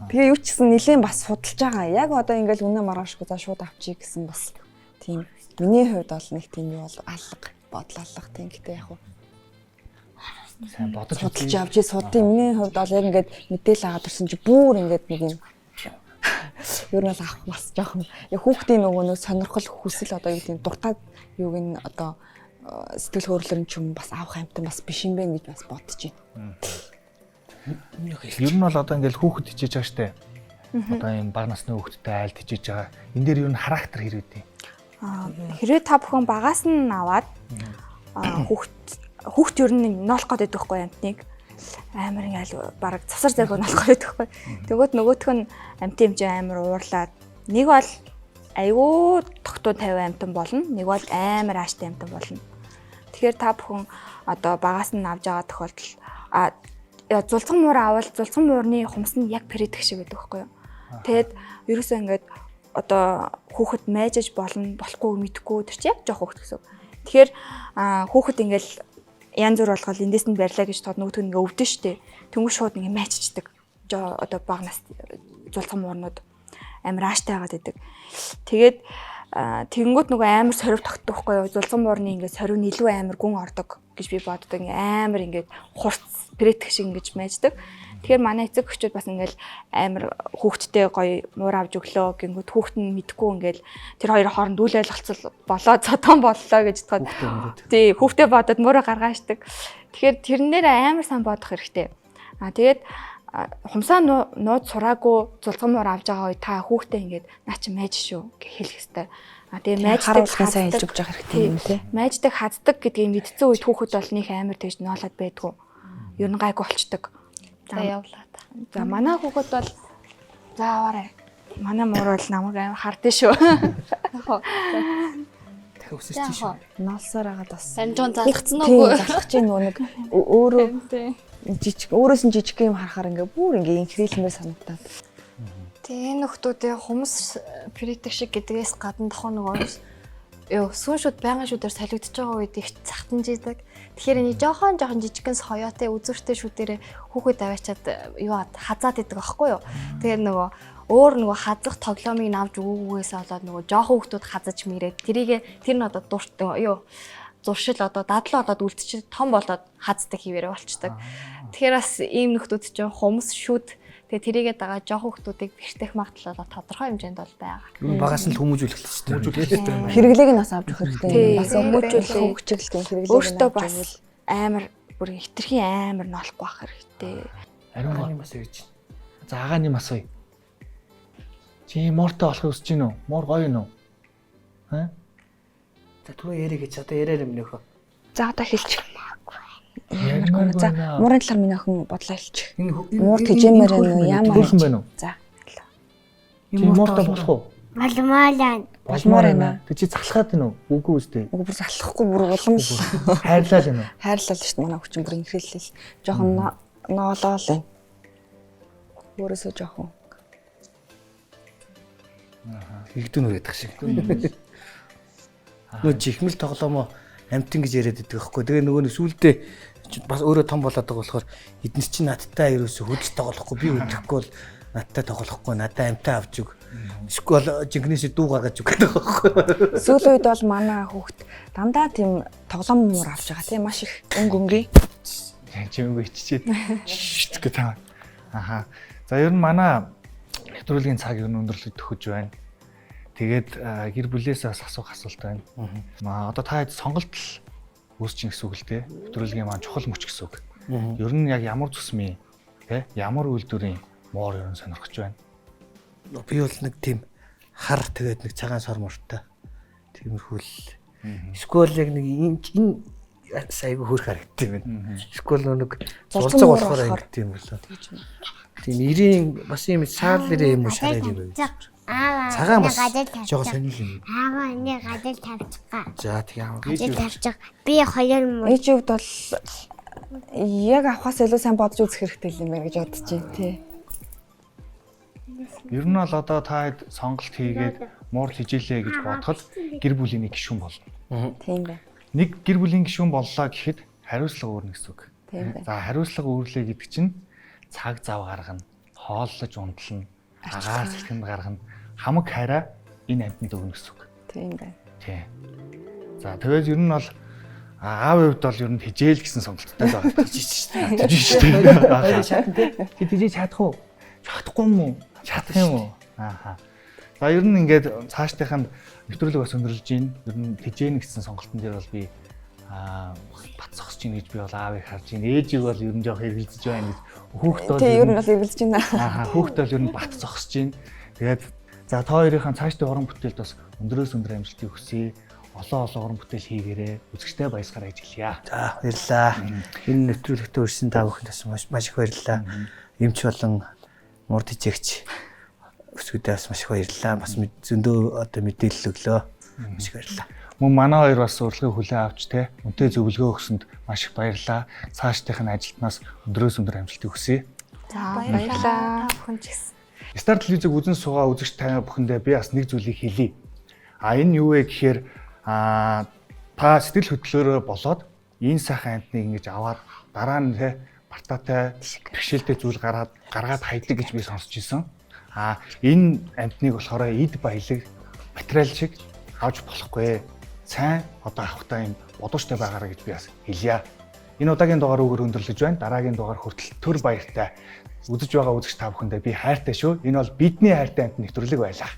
Тэгээ юу ч гэсэн нэлээд бас судалж байгаа. Яг одоо ингээл үнэ маргаашгүй за шууд авчиг гэсэн бас тийм миний хувьд бол нэг тийм юу бол алга бодлолох тийм гэдэг яг сайн бодож судалж авч судын миний хувьд бол яг ингээд мэдээлэл аваад ирсэн чи бүр ингээд нэг юм ер нь авах бас жоохон яг хүүхдийн нөгөө нэг сонирхол хүсэл одоо юу гэдэг дуртай юуг нь одоо сэтгэл хөдлөлн ч юм бас авах амтан бас биш юм бэ гэж бас бодож байна. Ер нь бол одоо ингээл хүүхэд хичээж байгаа штэ. Одоо юм бага насны хүүхэдтэй айлд хичээж байгаа. Энэ дээр ер нь характер хэрэг үү? Хэрвээ та бүхэн багаас нь аваад хүүхд ер нь ноолох гээд байдаг хгүй амтныг. Амар ингээл бараг цавсар зэрэг ноолох гээд байдаг хгүй. Тэгвэл нөгөөх нь амтын хэмжээ амар уурлаад нэг бол айгүй тогтуу 50 амтан болно. Нэг бол амар ааштай амтан болно. Тэгэхээр та бүхэн одоо багаас нь авж байгаа тохиолдол зулцхан муур авал зулцхан муурны хумс нь яг пэрэтэх шиг байдаг байхгүй юу. Тэгэд ерөөсөө ингээд одоо хүүхэд майжж болно болохгүй мэдэхгүй тэр чи яг жоох хүүхэд гэсэн. Тэгэхээр хүүхэд ингээл янз бүр болгоод эндээс нь барьлаа гэж тод нөгөөд ингээ өвдөн штэ. Тэнгүү шууд ингээ майжчдаг. Одоо баг нас зулцхан муурнууд амар ааштай байгаад байдаг. Тэгээд тэнгүүт нөгөө амар сорив тогтдохгүй юу. Зулцхан муурны ингээ сорив нь илүү амар гүн ордог гэж би боддог. Ингээ амар ингээ хурц претэх шиг ингэж майждаг. Тэгэхээр манай эцэг эхчүүд бас ингээл амар хүүхдтэй гоё муур авч өглөө гингүүд хүүхд нь мэдгүй ингээл тэр хоёр хооронд үл ойлголцол болоо цотон боллоо гэж бодоход тий хүүхдээ бодоод муураа гаргаашдаг. Тэгэхээр тэрнээр амар сан бодох хэрэгтэй. Тэгээд хумсаа нууд сураагүй зулцхан муур авж байгаа үе та хүүхдээ ингээд наа чи майж шүү гэж хэлэх хэрэгтэй. Тэгээ майждаг сайн хэлж өгч байгаа хэрэгтэй юм тий. Майждаг хаддаг гэдгийг мэдсэн үед хүүхэд бол нэг амар тэгж ноолоод байдгүй. Ер нь гайгүй болчдөг. За явлаа та. За манай хүүхэд бол заавараа. Манай муур бол намайг амар хардсан шүү. Дахиад өсөж шүү. Ноолсоор агаад бас. Санжуун залгацсан уу? Залгаж ийн нэг өөрөө жижиг өөрөөс нь жижиг юм харахаар ингээ бүр ингээ инхрийлмээр санагдаад. Тэгээ нөхдүүдээ хумс пэрэтэх шиг гэдгээс гадна тохоо нөгөө сүүн шууд байнгын шүүдээр солигдож байгаа үед их цахтанжийдэг. Тэгэхээр энэ жоохон жижигхэн соёотой үзүүртэй шүүдэрээ хүүхэд аваачаад юу хазаад идэг аахгүй юу. Тэгээд нөгөө өөр нөгөө хазах тоглоомыг навж өгөөгүйээс болоод нөгөө жоохон хүүхдүүд хазаж мэрээд тэр нь одоо зуршил одоо дадлаа болоод үлдчих том болоод хаздаг хിവэрэ болчдаг. Тэгэхээр бас ийм нөхдүүд чинь хумс шүүд тэгээ тэрийгээ дагаа жоох хүүхдүүдийг бэртэх магадлал тодорхой хэмжээнд бол байгаа. Багаас нь хүмүүжүүлэх хэрэгтэй. Хэрэглээг нь бас авч өгөх хэрэгтэй. Бас хүмүүжүүлэх хөгжүүлэлтийн хэрэглээг нь өөртөө бас амар бүр хитрхийн амар ноолохгүй байх хэрэгтэй. Ариун бас гэж. За агааны мас уу. Чи мууртай болох хүсэж гин үү? Муур гоё юу? За түрүү ярэ гэж одоо яраар юм нөхөө. За одоо хэлчих. За муурын талаар миний охин бодлоо хэлчих. Муур тэжээмээр байна уу? Ямар хэлсэн байна уу? За. Чи мууртай болох уу? Малмаалаа. Болмоор байна. Тэг чи залхаад байна уу? Үгүй үстэй. Үгүй бүр залхахгүй бүр улам л хайрлал юм уу? хайрлал шүү дээ манай хүчин бүр инхрийлэл. Жохон ноолоо л байна. Өөрөөсөө жохон. Игдүн үрээд шиг. Нөө жихмэл тоглоомоо амтэн гэж яриад байдаг байхгүй. Тэгээ нөгөө нэг сүулдэ бас өөрөө том болоод байгаа болохоор эднес чинь надтай ерөөсө хөдөлж тоглохгүй би хөдлөхгүй бол надтай тоглохгүй надаа амтаа авч өг. Эсвэл жинкнээс дүү гаргаж өг гэдэг байхгүй. Сүүлийн үед бол манай хүүхд дандаа тийм тоглоом муур авч байгаа тийм маш их өнгөнгий. Чимээг иччихэд гэх таа. Аха. За ер нь манай нэвтрүүлгийн цаг ер нь өндөрлөж төхөж байна. Тэгээд гэр бүлээс бас асуух асуулт байна. Одоо та хэд сонголт үүсчин гэсэн үг л дээ. Нэвтрүүлгийн маань чухал мөч гэсэн үг. Ер нь яг ямар зүсмийн тэ ямар үйлдвэрийн муур ер нь сонирхож байна. Би бол нэг тийм хар тэгээд нэг цагаан сор мортой. Тиймэрхүү л. Эсвэл яг нэг энэ сайгүй хөрх харагддаг байна. Эсвэл нэг зурцаг болохоор ингэдэг юм болоо. Тийм 90-ийн бас юм саал нэрээ юм уу шараа юм бэ? Цагаан бас жоо сонир юм. Аава энэ гадал тавьчихгаа. За тийм Гадал тавьчих. Би хоёр муу. Ээжийн хувьд бол яг авахаас илүү сайн бодож үзэх хэрэгтэй юм байна гэж бодож байна тий. Ер нь бол одоо та хэд сонголт хийгээд муур хижээлээ гэж бодоход гэр бүлийн нэг гишүүн болно. Тийм байна. Нэг гэр бүлийн гишүүн боллоо гэхэд хариуцлага өөрнө гэсэн үг. Тийм байна. За хариуцлага үүрлээ гэдэг чинь цаг зав гаргана, хооллож унтлана, агаар сэлхэнд гаргана, хамаг хараа энэ амьтанд өгнө гэсэн үг. Тийм байна. Тийм. За тэгээд ер нь бол аав хувьд бол ер нь хижээл гэсэн сонголттой л байна. Хижээж шүү дээ. Чи хижээж чадах уу? Чадахгүй юм уу? Чадах юм уу? Ааха. За ер нь ингээд цаашдынх нь нэвтрүүлэг бас өндөрлөж гин. Ер нь хижээн гэсэн сонголтын дээр бол би бат зогсож ийн гэж би бол аавыг харж байна. Ээжийг бол ер нь жоох хэргэлзэж байна гэж. Хүүхдээ бол Тэг ер нь бол эвэлж байна. Хүүхдээ бол ер нь бат зогсож байна. Тэгээд за та хоёрын цаашдын уран бүтээлд бас өндрөөс өндөр амжилтыг хүсье. Олон уран бүтээл хийгээрэй. Үзэгчтэй баясгараа гэж хэлье. За баярлалаа. Энэ нэвтрүүлэгтээ өрсөн та бүхэнд маш их баярлалаа. Эмч болон мурд хижээгч өсгөдөө бас маш их баярлалаа. Бас зөндөө одоо мэдээлэл өглөө. Маш их баярлалаа. Мөн манай хоёр бас урилгыг хүлээн авч те үнтэй зөвлөгөө өгсөнд маш их баярлалаа. Цаашдынх нь ажилтнаас өндрөөс өндөр амжилтыг хүсье. За баярлалаа. Бүхэн ч гэсэн. Стар телевизийг үзэн суугаа үзэгч та бүхэндээ би бас нэг зүйлийг хэлье. Энэ юу вэ гэхээр та сэтгэл хөдлөлөөрөө болоод энэ сайхан амтныг ингэж аваад дараа нь те бартаатай бэрхшээлтэй зүйл гаргаад хайдаг гэж би сонсч ирсэн. Энэ амтныг болохоор эд баялаг материал шиг авч болохгүй. Сайн одоо авахтаа юм бодууштай байгаараа гэж би бас хэлье. Энэ удаагийн дугаар өгөр өндөрлөж байна. Дараагийн дугаар хүртэл төр баяртай үзэж байгаа үзэгч та бүхэндээ би хайртай шүү. Энэ бол бидний хайртай амт нэвтрүүлэг байлаа.